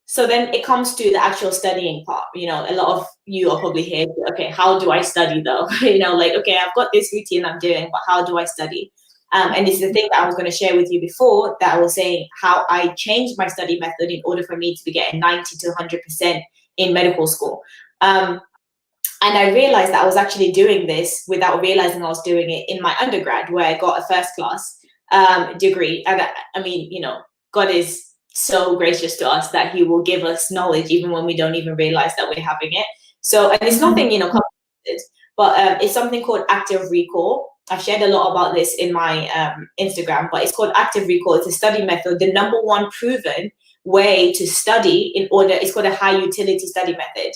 So then it comes to the actual studying part. You know, a lot of you are probably here, okay, how do I study though? You know, like, okay, I've got this routine I'm doing, but how do I study? And this is the thing that I was going to share with you before, that I was saying how I changed my study method in order for me to be getting 90 to 100% in medical school. And I realized that I was actually doing this without realizing I was doing it in my undergrad, where I got a first class degree. And I mean, you know, God is so gracious to us that he will give us knowledge even when we don't even realize that we're having it. So, and it's nothing, you know, complicated, but it's something called active recall. I've shared a lot about this in my Instagram, but it's called active recall. It's a study method, the #1 proven way to study it's called a high utility study method.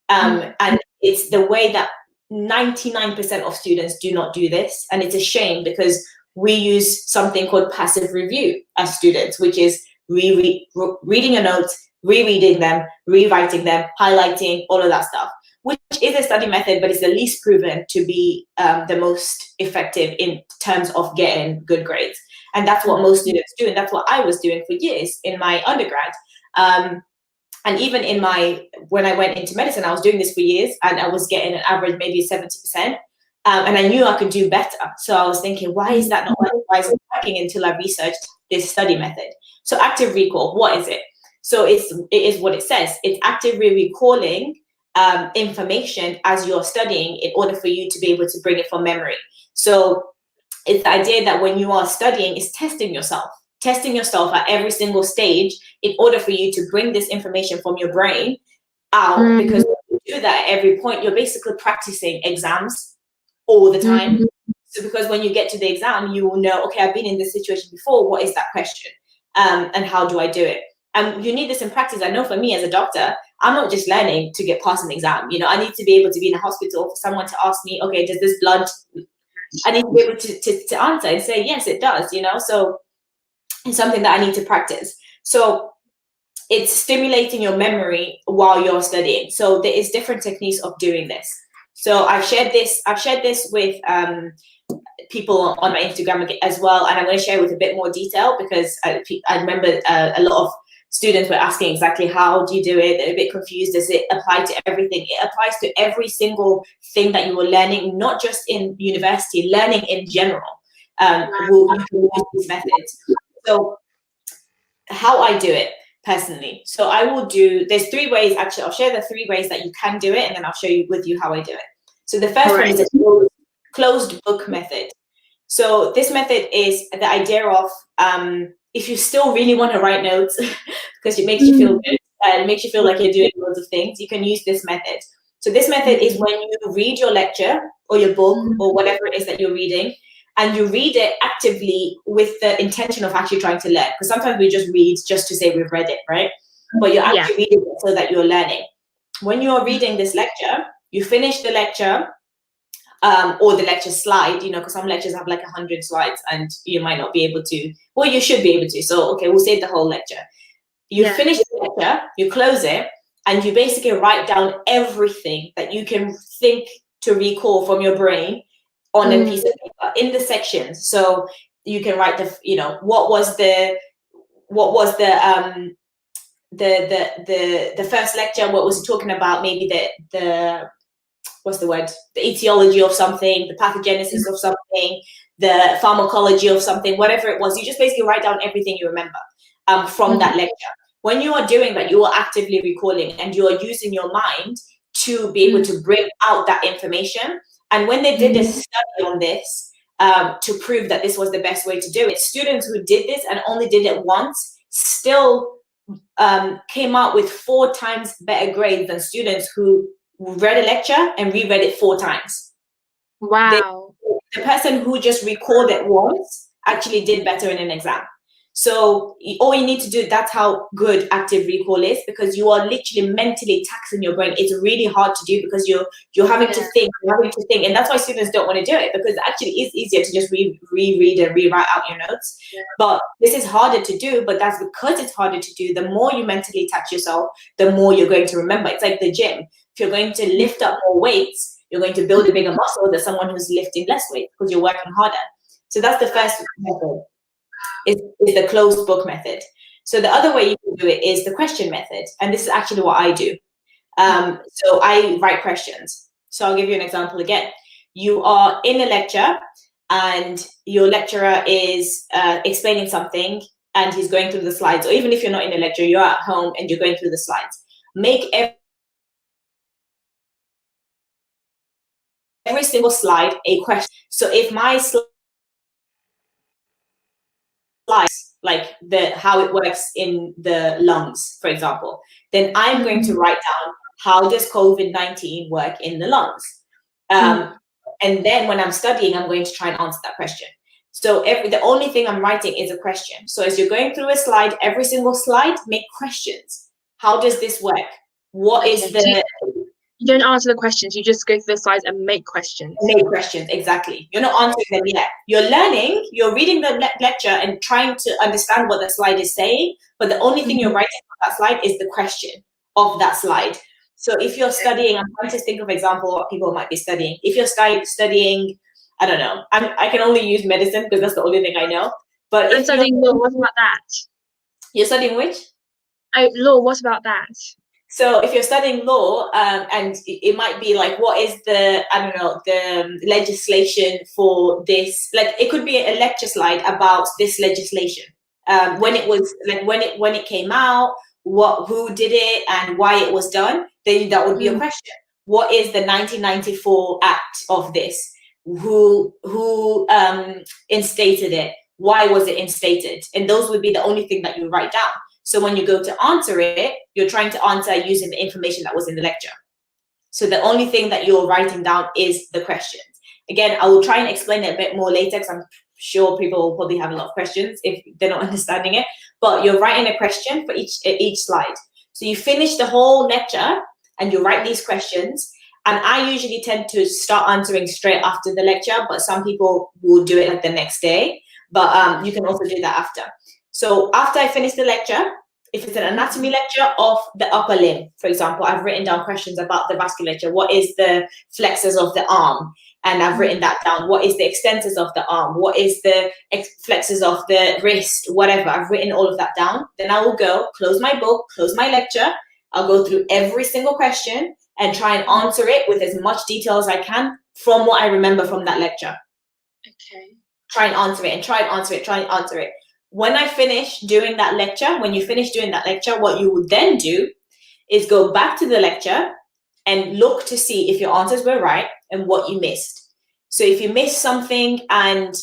And it's the way that 99% of students do not do this. And it's a shame, because we use something called passive review as students, which is reading your notes, rereading them, rewriting them, highlighting, all of that stuff, which is a study method, but it's the least proven to be the most effective in terms of getting good grades. And that's what most students do. And that's what I was doing for years in my undergrad. And even when I went into medicine, I was doing this for years, and I was getting an average, maybe 70%. And I knew I could do better. So I was thinking, why is that not working? Why is it working? Until I researched this study method. So active recall, what is it? So it is what it says. It's actively recalling information as you're studying in order for you to be able to bring it from memory. So it's the idea that when you are studying, is testing yourself at every single stage in order for you to bring this information from your brain out, because when you do that at every point, you're basically practicing exams all the time. So because when you get to the exam, you will know, okay, I've been in this situation before, what is that question? And how do I do it? And you need this in practice. I know for me as a doctor, I'm not just learning to get past an exam. You know, I need to be able to be in a hospital for someone to ask me, okay, does this blood, I need to be able to answer and say, yes, it does, you know? So it's something that I need to practice. So it's stimulating your memory while you're studying. So there is different techniques of doing this. So I've shared this with people on my Instagram as well, and I'm going to share with a bit more detail, because I remember a lot of students were asking exactly how do you do it. They're a bit confused. Does it apply to everything? It applies to every single thing that you were learning, not just in university, learning in general. Will use these methods. So how I do it personally. So I will do, there's 3 ways, actually, I'll share the 3 ways that you can do it, and then I'll show you with you how I do it. So the first one is a closed book method. So this method is the idea of, if you still really want to write notes, because it makes you feel good, and it makes you feel like you're doing loads of things, you can use this method. So this method is when you read your lecture or your book or whatever it is that you're reading, and you read it actively with the intention of actually trying to learn. Because sometimes we just read just to say we've read it, right? But you're actually reading it so that you're learning. When you're reading this lecture, you finish the lecture, or the lecture slide, you know, because some lectures have like 100 slides and you might not be able to, well, you should be able to. So, okay, we'll save the whole lecture. You finish the lecture, you close it, and you basically write down everything that you can think to recall from your brain on a piece of paper in the sections. So you can write the, you know, what was the first lecture, what was it talking about, maybe the what's the word, the etiology of something, the pathogenesis of something, the pharmacology of something, whatever it was. You just basically write down everything you remember from that lecture. When you are doing that, you are actively recalling, and you are using your mind to be able to bring out that information. And when they did a study on this, to prove that this was the best way to do it, students who did this and only did it once still came out with 4 times better grades than students who read a lecture and reread it 4 times. Wow. The person who just recalled it once actually did better in an exam. So all you need to do, that's how good active recall is, because you are literally mentally taxing your brain. It's really hard to do because you're having to think, and that's why students don't want to do it, because it actually is easier to just reread and rewrite out your notes. But this is harder to do, but that's because it's harder to do. The more you mentally tax yourself, the more you're going to remember. It's like the gym. If you're going to lift up more weights, you're going to build a bigger muscle than someone who's lifting less weight because you're working harder. So that's the first method. Is the closed book method. So the other way you can do it is the question method. And this is actually what I do. So I write questions. So I'll give you an example again. You are in a lecture and your lecturer is explaining something and he's going through the slides. Or even if you're not in a lecture, you're at home and you're going through the slides. Make every single slide a question. So if my slides, like how it works in the lungs, for example, then I'm going to write down how does COVID-19 work in the lungs. And then when I'm studying, I'm going to try and answer that question. So the only thing I'm writing is a question. So as you're going through a slide, every single slide, make questions. How does this work? What is the... You don't answer the questions, you just go through the slides and make questions. Make questions, exactly. You're not answering them yet. You're learning, you're reading the lecture and trying to understand what the slide is saying, but the only thing you're writing on that slide is the question of that slide. So if you're studying, I'm trying to think of example what people might be studying. If you're studying, I don't know, I can only use medicine because that's the only thing I know. But I'm studying law, what about that? You're studying which? Law, what about that? So if you're studying law, and it might be like, what is the, I don't know, the legislation for this? Like, it could be a lecture slide about this legislation. When it was, like, when it came out, who did it and why it was done, then that would be a question. What is the 1994 act of this? Who instated it? Why was it instated? And those would be the only thing that you write down. So when you go to answer it, you're trying to answer using the information that was in the lecture. So the only thing that you're writing down is the questions. Again, I will try and explain it a bit more later, because I'm sure people will probably have a lot of questions if they're not understanding it. But you're writing a question for each slide. So you finish the whole lecture and you write these questions. And I usually tend to start answering straight after the lecture, but some people will do it like the next day. But you can also do that after. So after I finish the lecture, if it's an anatomy lecture of the upper limb, for example, I've written down questions about the vasculature. What is the flexors of the arm? And I've written that down. What is the extensors of the arm? What is the flexors of the wrist? Whatever. I've written all of that down. Then I will go close my book, close my lecture. I'll go through every single question and try and answer it with as much detail as I can from what I remember from that lecture. Okay. Try and answer it and try and answer it, try and answer it. When I finish doing that lecture, when you finish doing that lecture, what you would then do is go back to the lecture and look to see if your answers were right and what you missed. So if you missed something and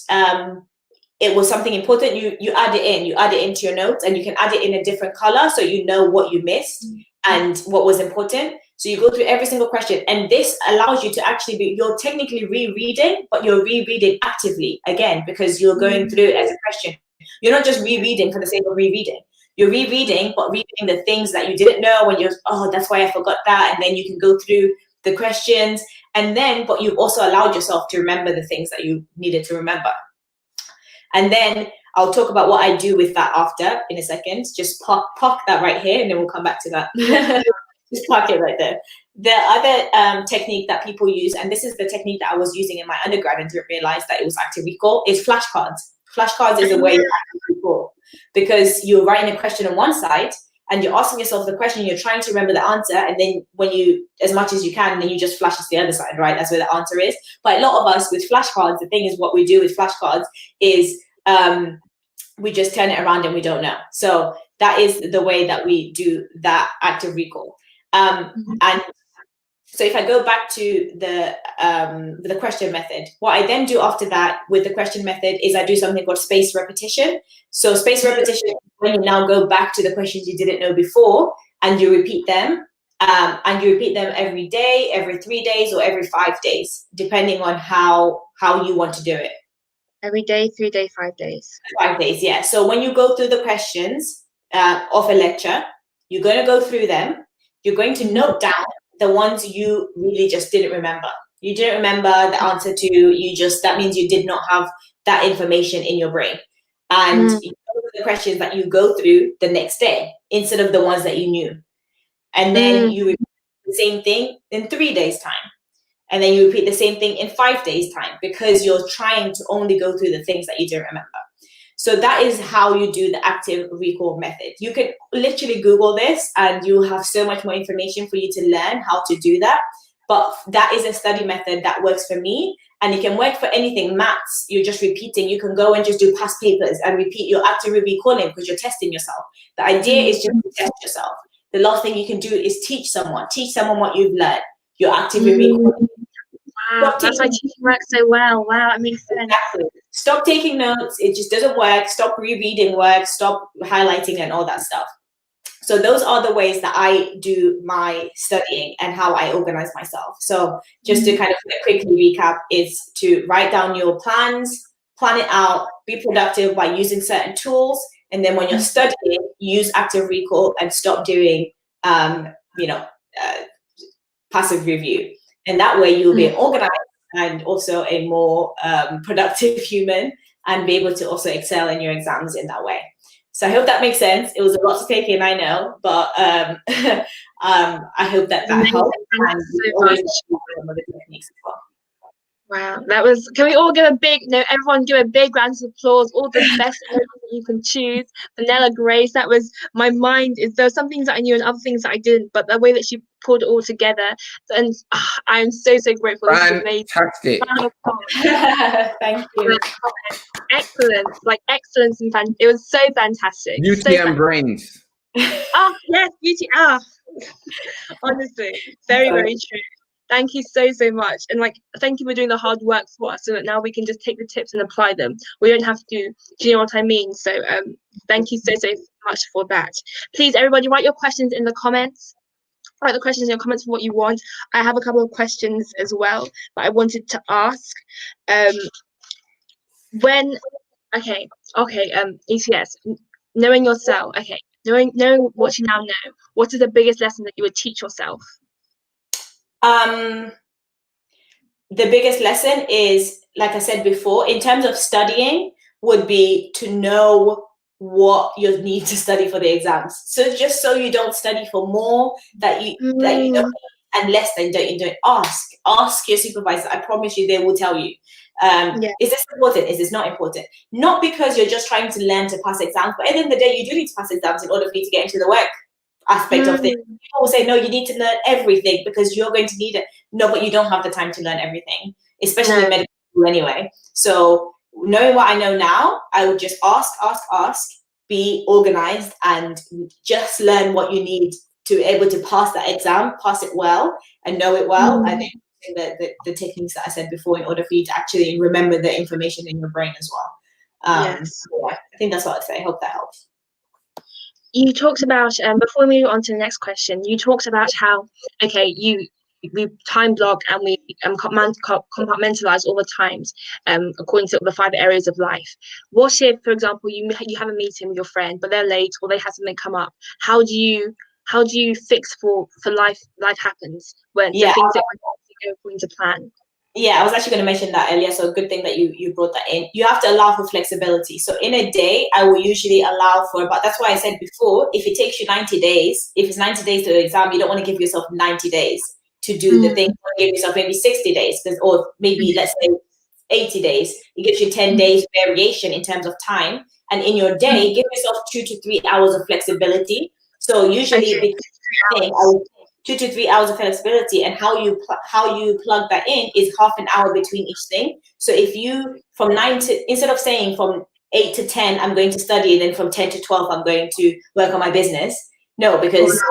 it was something important, you add it in, you add it into your notes, and you can add it in a different color so you know what you missed and what was important. So you go through every single question, and this allows you to actually you're technically rereading, but you're rereading actively again, because you're going through it as a question. You're not just rereading for the sake of rereading. You're rereading, but reading the things that you didn't know, and you're, oh, that's why I forgot that. And then you can go through the questions, and then, but you've also allowed yourself to remember the things that you needed to remember. And then I'll talk about what I do with that after in a second. Just park that right here, and then we'll come back to that. Just park it right there. The other technique that people use, and this is the technique that I was using in my undergrad and didn't realize that it was active recall, is flashcards. Flashcards is a way to active recall, because you're writing a question on one side and you're asking yourself the question, you're trying to remember the answer, and then when you, as much as you can, then you just flash it to the other side, right? That's where the answer is. But a lot of us with flashcards, the thing is, what we do with flashcards is we just turn it around and we don't know. So that is the way that we do that active recall. And so if I go back to the question method, what I then do after that with the question method is I do something called spaced repetition. So spaced repetition is when you now go back to the questions you didn't know before, and you repeat them. And you repeat them every day, every 3 days, or every 5 days, depending on how you want to do it. Every day, 3 days, 5 days. 5 days, yeah. So when you go through the questions of a lecture, you're going to go through them. You're going to note down the ones you really just didn't remember. You didn't remember the answer to, that means you did not have that information in your brain. And you go through the questions that you go through the next day instead of the ones that you knew. And then you repeat the same thing in 3 days' time. And then you repeat the same thing in 5 days' time, because you're trying to only go through the things that you didn't remember. So that is how you do the active recall method. You can literally Google this and you have so much more information for you to learn how to do that. But that is a study method that works for me, and it can work for anything. Maths, you're just repeating. You can go and just do past papers and repeat. You're actively recalling because you're testing yourself. The idea is just to test yourself. The last thing you can do is teach someone what you've learned. You're actively recalling. Wow, that's why teaching works so well. Wow, that makes sense. Exactly. Stop taking notes. It just doesn't work. Stop rereading work. Stop highlighting and all that stuff. So those are the ways that I do my studying and how I organize myself. So just to kind of quickly recap is to write down your plans, plan it out, be productive by using certain tools. And then when you're studying, use active recall and stop doing, passive review. And that way you'll be organized and also a more productive human, and be able to also excel in your exams in that way. So I hope that makes sense. It was a lot to take in, I know, but I hope that helped. And always other techniques as well. Wow, that was, can we all give a big, everyone give a big round of applause, all the best that you can choose for Nellah Grace. That was, my mind is, there were some things that I knew and other things that I didn't, but the way that she pulled it all together, and I'm so grateful. Fantastic. Thank you. Excellence, like excellence, and it was so fantastic. Beauty and brains. Ah, yes, beauty. Ah, honestly, very, very true. Thank you so, so much. And like, thank you for doing the hard work for us so that now we can just take the tips and apply them. We don't have to, do you know what I mean? So thank you so, so much for that. Please, everybody, write your questions in the comments. Write the questions in your comments for what you want. I have a couple of questions as well that I wanted to ask. ECS, knowing yourself, knowing what you now know, what is the biggest lesson that you would teach yourself? The biggest lesson is, like I said before, in terms of studying, would be to know what you need to study for the exams. So just so you don't study for more that you don't, and less than you don't. Ask your supervisor. I promise you, they will tell you. Is this important? Is this not important? Not because you're just trying to learn to pass exams, but at the end of the day, you do need to pass exams in order for you to get into the work aspect of things. People will say, no, you need to learn everything because you're going to need it. No, but you don't have the time to learn everything, especially in medical school anyway. So knowing what I know now, I would just ask, be organized, and just learn what you need to be able to pass that exam, pass it well, and know it well. And then the techniques that I said before in order for you to actually remember the information in your brain as well. So I think that's what I'd say. I hope that helps. You talked about, before we move on to the next question, you talked about how, we time block and we compartmentalize all the times according to the 5 areas of life. What if, for example, you have a meeting with your friend, but they're late or they have something come up? How do you fix for life happens when things don't go according to plan? Yeah, I was actually going to mention that earlier, so good thing that you brought that in. You have to allow for flexibility. So in a day, I will usually allow for about, that's why I said before, if it takes you 90 days, if it's 90 days to the exam, you don't want to give yourself 90 days to do the thing. You want to give yourself maybe 60 days, or maybe let's say 80 days. It gives you 10 days variation in terms of time. And in your day, give yourself 2 to 3 hours of flexibility. So usually, 2 to 3 hours of flexibility, and how you plug that in is half an hour between each thing. So if you instead of saying from 8 to 10 I'm going to study, and then from 10 to 12 I'm going to work on my business, no, because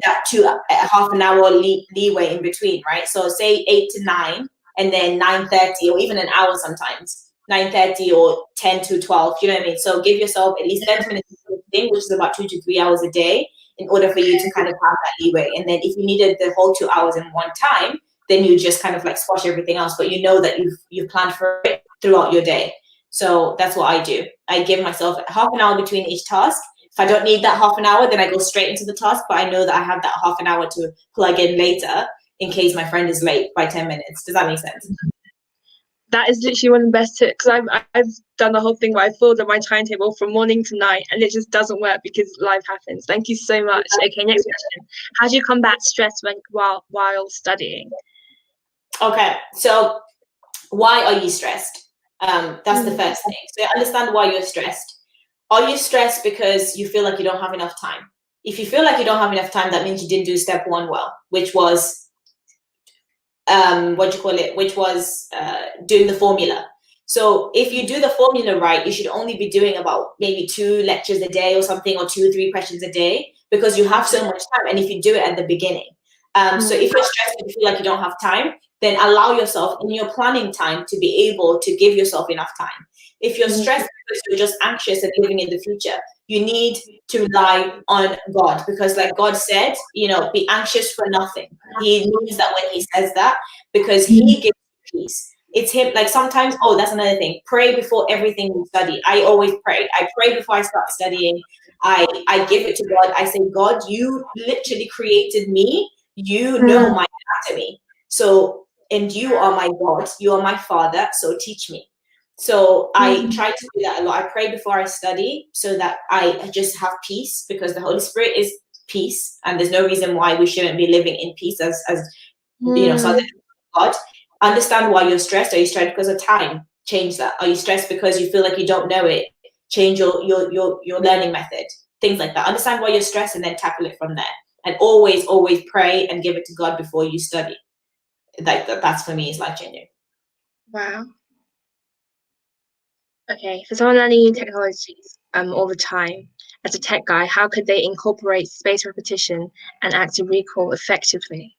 that half an hour leeway in between, right? So say 8 to 9, and then 9:30, or even an hour sometimes, 9:30 or 10 to 12, you know what I mean? So give yourself at least 30 minutes of thing, which is about 2 to 3 hours a day, in order for you to kind of have that leeway. And then if you needed the whole 2 hours in one time, then you just kind of like squash everything else, but you know that you've planned for it throughout your day. So that's what I do. I give myself half an hour between each task. If I don't need that half an hour, then I go straight into the task, but I know that I have that half an hour to plug in later in case my friend is late by 10 minutes. Does that make sense? That is literally one of the best tips, because I've done the whole thing where I filled up my timetable from morning to night, and it just doesn't work because life happens. Thank you so much. Okay, next question. How do you combat stress while studying? Okay, so why are you stressed? That's the first thing. So understand why you're stressed. Are you stressed because you feel like you don't have enough time? If you feel like you don't have enough time, that means you didn't do step 1 well, which was doing the formula. So if you do the formula right, you should only be doing about maybe 2 lectures a day or something, or 2 or 3 questions a day, because you have so much time. And if you do it at the beginning, so if you're stressed and you feel like you don't have time, then allow yourself in your planning time to be able to give yourself enough time. If you're stressed because you're just anxious and living in the future, you need to rely on God, because like God said, be anxious for nothing. He means that when he says that, because he gives you peace. It's him. Like sometimes, that's another thing. Pray before everything you study. I always pray. I pray before I start studying. I give it to God. I say, God, you literally created me. You know my anatomy. So, and you are my God. You are my Father. So teach me. So I try to do that a lot. I pray before I study so that I just have peace, because the Holy Spirit is peace, and there's no reason why we shouldn't be living in peace as sons of God. Understand why you're stressed. Are you stressed because of time? Change that. Are you stressed because you feel like you don't know it? Change your learning method. Things like that. Understand why you're stressed and then tackle it from there. And always pray and give it to God before you study. Like that's for me is life changing. Wow. Okay, for someone learning new technologies, all the time. As a tech guy, how could they incorporate spaced repetition and active recall effectively?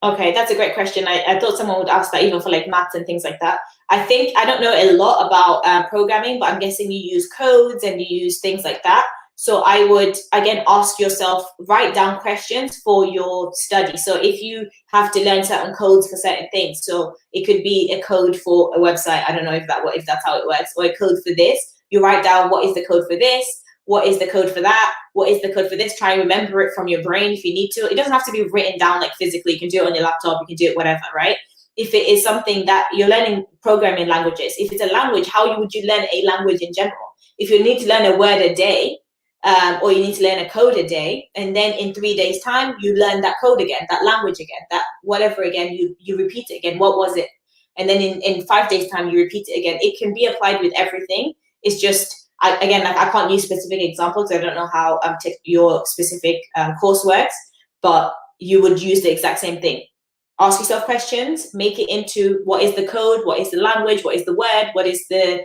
Okay, that's a great question. I thought someone would ask that even for like maths and things like that. I don't know a lot about programming, but I'm guessing you use codes and you use things like that. So I would, again, ask yourself, write down questions for your study. So if you have to learn certain codes for certain things, so it could be a code for a website. I don't know if that's how it works, or a code for this. You write down what is the code for this, what is the code for that, what is the code for this. Try and remember it from your brain if you need to. It doesn't have to be written down like physically. You can do it on your laptop. You can do it whatever, right? If it is something that you're learning programming languages, if it's a language, how would you learn a language in general? If you need to learn a word a day, or you need to learn a code a day, and then in 3 days' time, you learn that code again, that language again, that whatever again, you repeat it again. What was it? And then in 5 days' time, you repeat it again. It can be applied with everything. It's just, I can't use specific examples. I don't know how your specific course works, but you would use the exact same thing. Ask yourself questions, make it into what is the code, what is the language, what is the word, what is the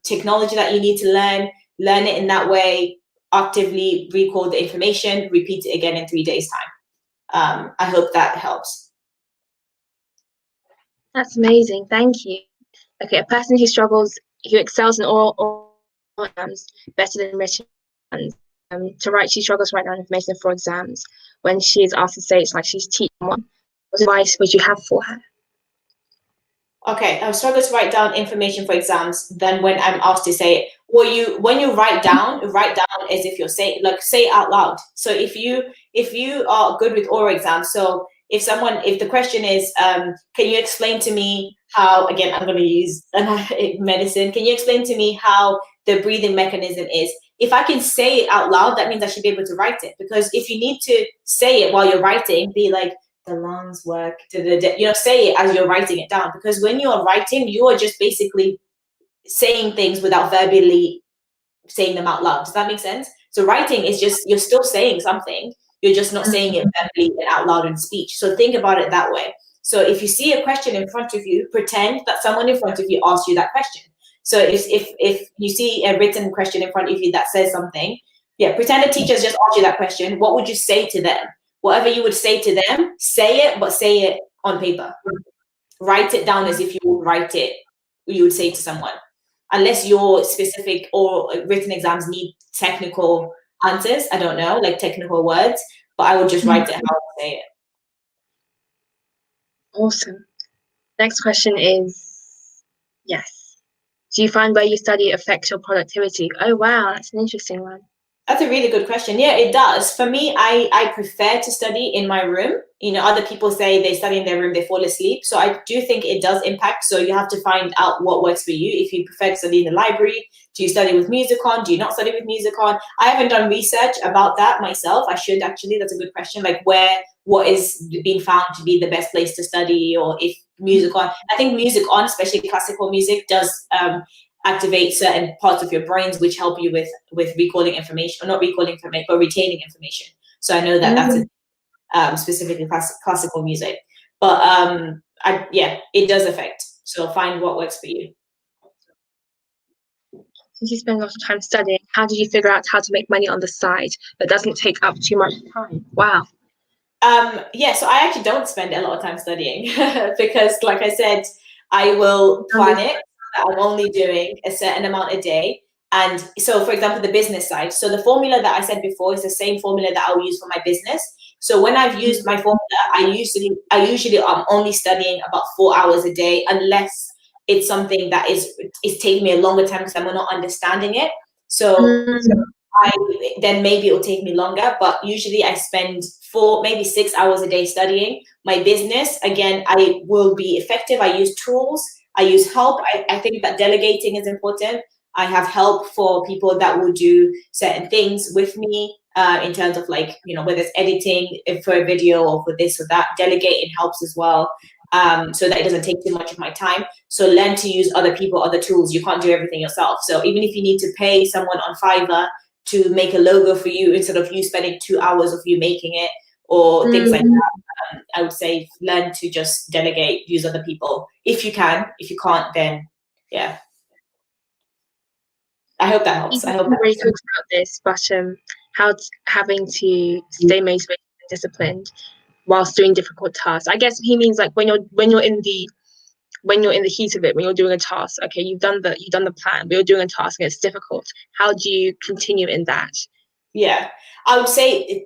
technology that you need to learn it in that way, actively recall the information, repeat it again in 3 days' time. I hope that helps. That's amazing. Thank you. Okay, a person who excels in all exams better than written ones. She struggles to write down information for exams. When she is asked to say it's like she's teaching one. What advice would you have for her? Okay, I struggle to write down information for exams. Then when I'm asked to say it, when you write down as if you're saying, like, say it out loud. So if you are good with oral exams, so if the question is, can you explain to me how, again, I'm going to use medicine. Can you explain to me how the breathing mechanism is? If I can say it out loud, that means I should be able to write it. Because if you need to say it while you're writing, be like, the lungs work, say it as you're writing it down. Because when you're writing, you are just basically saying things without verbally saying them out loud. Does that make sense? So writing is just, you're still saying something, you're just not saying it verbally and out loud in speech. So think about it that way. So if you see a question in front of you, pretend that someone in front of you asked you that question. So if you see a written question in front of you that says something, pretend the teacher's just asked you that question. What would you say to them? Whatever you would say to them, say it, but say it on paper. Write it down as if you would write it, you would say to someone. Unless your specific or written exams need technical answers, I don't know, like technical words, but I would just write it how I would say it. Awesome. Next question is, yes. Do you find where you study affects your productivity? Oh, wow, that's an interesting one. That's a really good question. Yeah, it does. For me, I prefer to study in my room. Other people say they study in their room, they fall asleep. So I do think it does impact. So you have to find out what works for you. If you prefer to study in the library, do you study with music on? Do you not study with music on? I haven't done research about that myself. I should actually. That's a good question. Like what is being found to be the best place to study, or if music on. I think music on, especially classical music, does activate certain parts of your brains which help you with recalling information, or not recalling information, but retaining information. So I know that that's specifically classical music, but it does affect. So find what works for you. Since you spend a lot of time studying, how did you figure out how to make money on the side that doesn't take up too much time? Wow. So I actually don't spend a lot of time studying because, like I said, I will plan it. I'm only doing a certain amount a day. And so, for example, the business side. So the formula that I said before is the same formula that I'll use for my business. So when I've used my formula, I usually am only studying about 4 hours a day, unless it's something that is taking me a longer time because I'm not understanding it. So then maybe it'll take me longer, but usually I spend 4, maybe 6 hours a day studying. My business, again, I will be effective. I use tools. I use help. I think that delegating is important. I have help for people that will do certain things with me in terms of, like, whether it's editing for a video or for this or that. Delegating helps as well, so that it doesn't take too much of my time. So learn to use other people, other tools. You can't do everything yourself. So even if you need to pay someone on Fiverr to make a logo for you instead of you spending 2 hours of you making it, or things like that, I would say learn to just delegate, use other people if you can. If you can't, then I hope that helps. I hope we already talked about this, but having to stay motivated and disciplined whilst doing difficult tasks. I guess he means like when you're in the heat of it, when you're doing a task, okay, you've done the plan, but you're doing a task and it's difficult. How do you continue in that? Yeah, I would say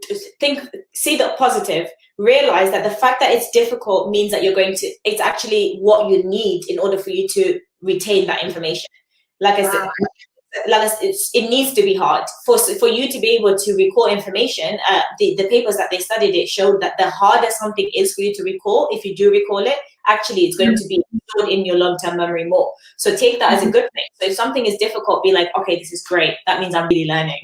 see the positive. Realize that the fact that it's difficult means that it's actually what you need in order for you to retain that information. Like I said, it needs to be hard for you to be able to recall information. The papers that they studied, it showed that the harder something is for you to recall, if you do recall it, actually it's going to be stored in your long-term memory more. So take that as a good thing. So if something is difficult, be like, okay, this is great. That means I'm really learning.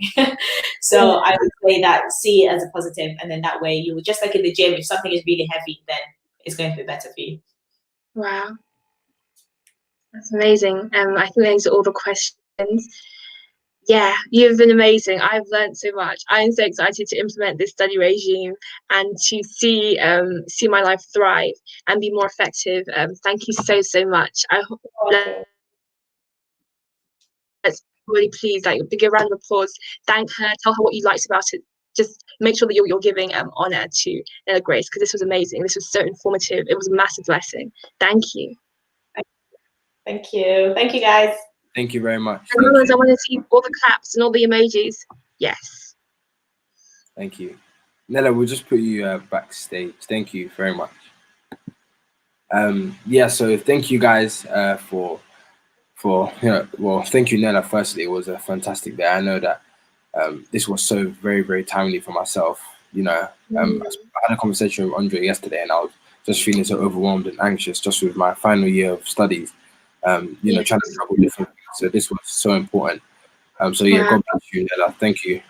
So I would say that see it as a positive, and then that way you would, just like in the gym, if something is really heavy, then it's going to be better for you. Wow, that's amazing. I think those are all the questions. Yeah, you've been amazing. I've learned so much. I'm so excited to implement this study regime and to see my life thrive and be more effective. Thank you so much. I hope let's really please, like, big round of applause. Thank her. Tell her what you liked about it. Just make sure that you're giving honor to Nellah Grace, because this was amazing. This was so informative. It was a massive blessing. Thank you. Thank you. Thank you, guys. Thank you very much. And I want to see all the claps and all the emojis. Yes. Thank you. Nellah, we'll just put you backstage. Thank you very much. Yeah, so thank you guys for thank you, Nellah. Firstly, it was a fantastic day. I know that this was so very, very timely for myself. I had a conversation with Andre yesterday, and I was just feeling so overwhelmed and anxious just with my final year of studies. Trying to juggle different things. So this was so important. So yeah, God bless you, Nellah. Thank you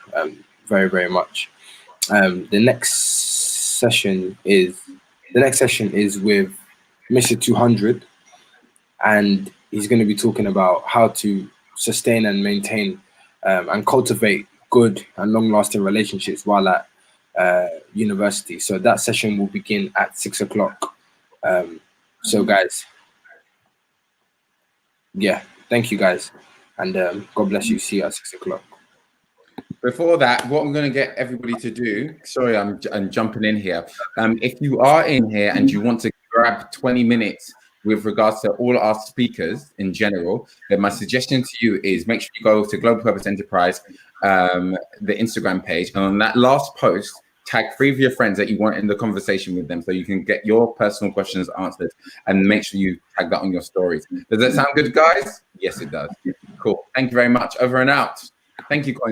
very, very much. The next session is with Mr. 200, and he's going to be talking about how to sustain and maintain and cultivate good and long-lasting relationships while at university. So that session will begin at 6 o'clock. So guys, yeah, thank you guys, and God bless you. See you at 6 o'clock. Before that, what I'm going to get everybody to do, sorry, I'm jumping in here. If you are in here and you want to grab 20 minutes with regards to all our speakers in general, then my suggestion to you is make sure you go to Global Purpose Enterprise, the Instagram page, and on that last post, tag 3 of your friends that you want in the conversation with them so you can get your personal questions answered, and make sure you tag that on your stories. Does that sound good, guys? Yes, it does. Cool. Thank you very much. Over and out. Thank you, Colin.